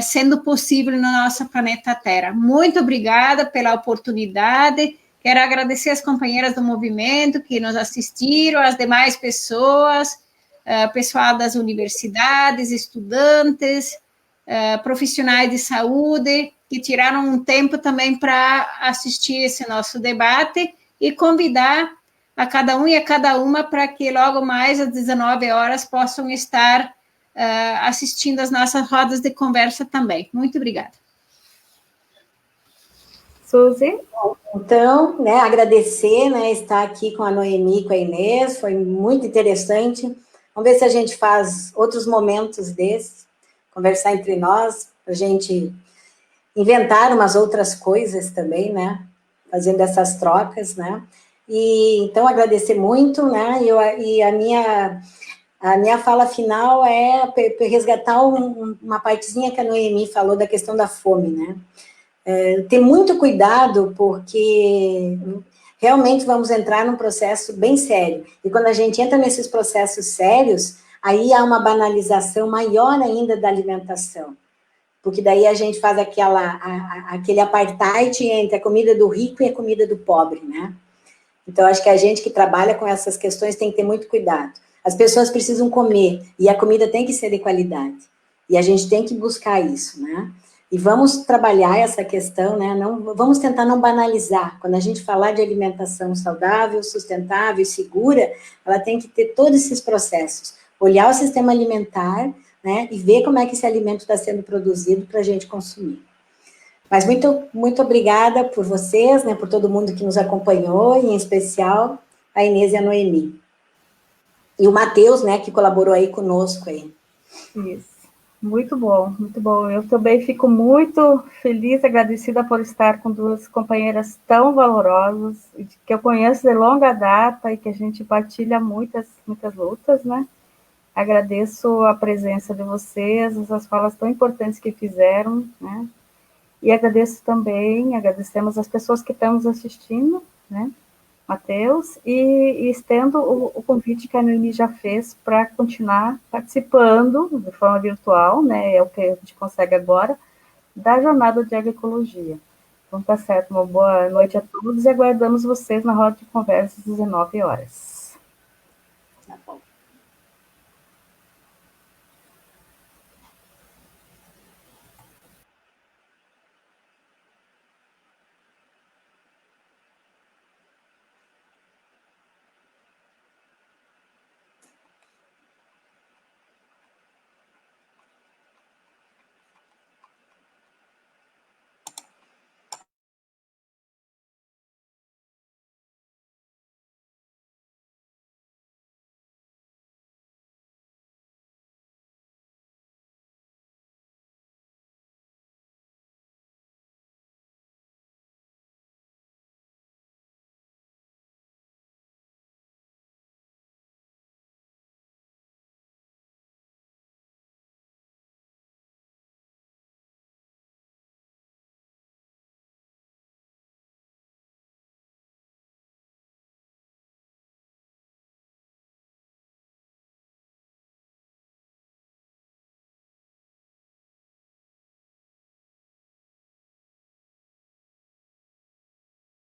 sendo possível no nosso planeta Terra. Muito obrigada pela oportunidade. Quero agradecer as companheiras do movimento que nos assistiram, as demais pessoas, pessoal das universidades, estudantes, profissionais de saúde, que tiraram um tempo também para assistir esse nosso debate, e convidar a cada um e a cada uma para que logo mais às 19 horas possam estar assistindo as nossas rodas de conversa também. Muito obrigada. Suzy? Então, né, agradecer, né, estar aqui com a Noemi, com a Inês, foi muito interessante. Vamos ver se a gente faz outros momentos desses, conversar entre nós, para a gente inventar umas outras coisas também, né, fazendo essas trocas, né. E, então, agradecer muito, né, e a minha fala final é resgatar uma partezinha que a Noemi falou da questão da fome, né. Ter muito cuidado, porque realmente vamos entrar num processo bem sério. E quando a gente entra nesses processos sérios, aí há uma banalização maior ainda da alimentação. Porque daí a gente faz aquele apartheid entre a comida do rico e a comida do pobre, né? Então, acho que a gente que trabalha com essas questões tem que ter muito cuidado. As pessoas precisam comer, e a comida tem que ser de qualidade. E a gente tem que buscar isso, né? E vamos trabalhar essa questão, né? Vamos tentar não banalizar. Quando a gente falar de alimentação saudável, sustentável e segura, ela tem que ter todos esses processos. Olhar o sistema alimentar, né? E ver como é que esse alimento está sendo produzido para a gente consumir. Mas muito, muito obrigada por vocês, né? Por todo mundo que nos acompanhou, e em especial a Inês e a Noemi. E o Matheus, né, que colaborou aí conosco aí. Isso. Muito bom, muito bom. Eu também fico muito feliz, agradecida por estar com duas companheiras tão valorosas, que eu conheço de longa data e que a gente partilha muitas lutas, né? Agradeço a presença de vocês, essas falas tão importantes que fizeram, né? E agradecemos as pessoas que estão nos assistindo, né? Matheus, e estendo o convite que a Noemi já fez para continuar participando de forma virtual, né, é o que a gente consegue agora, da jornada de agroecologia. Então, tá certo, uma boa noite a todos e aguardamos vocês na roda de conversa às 19 horas. Tá bom.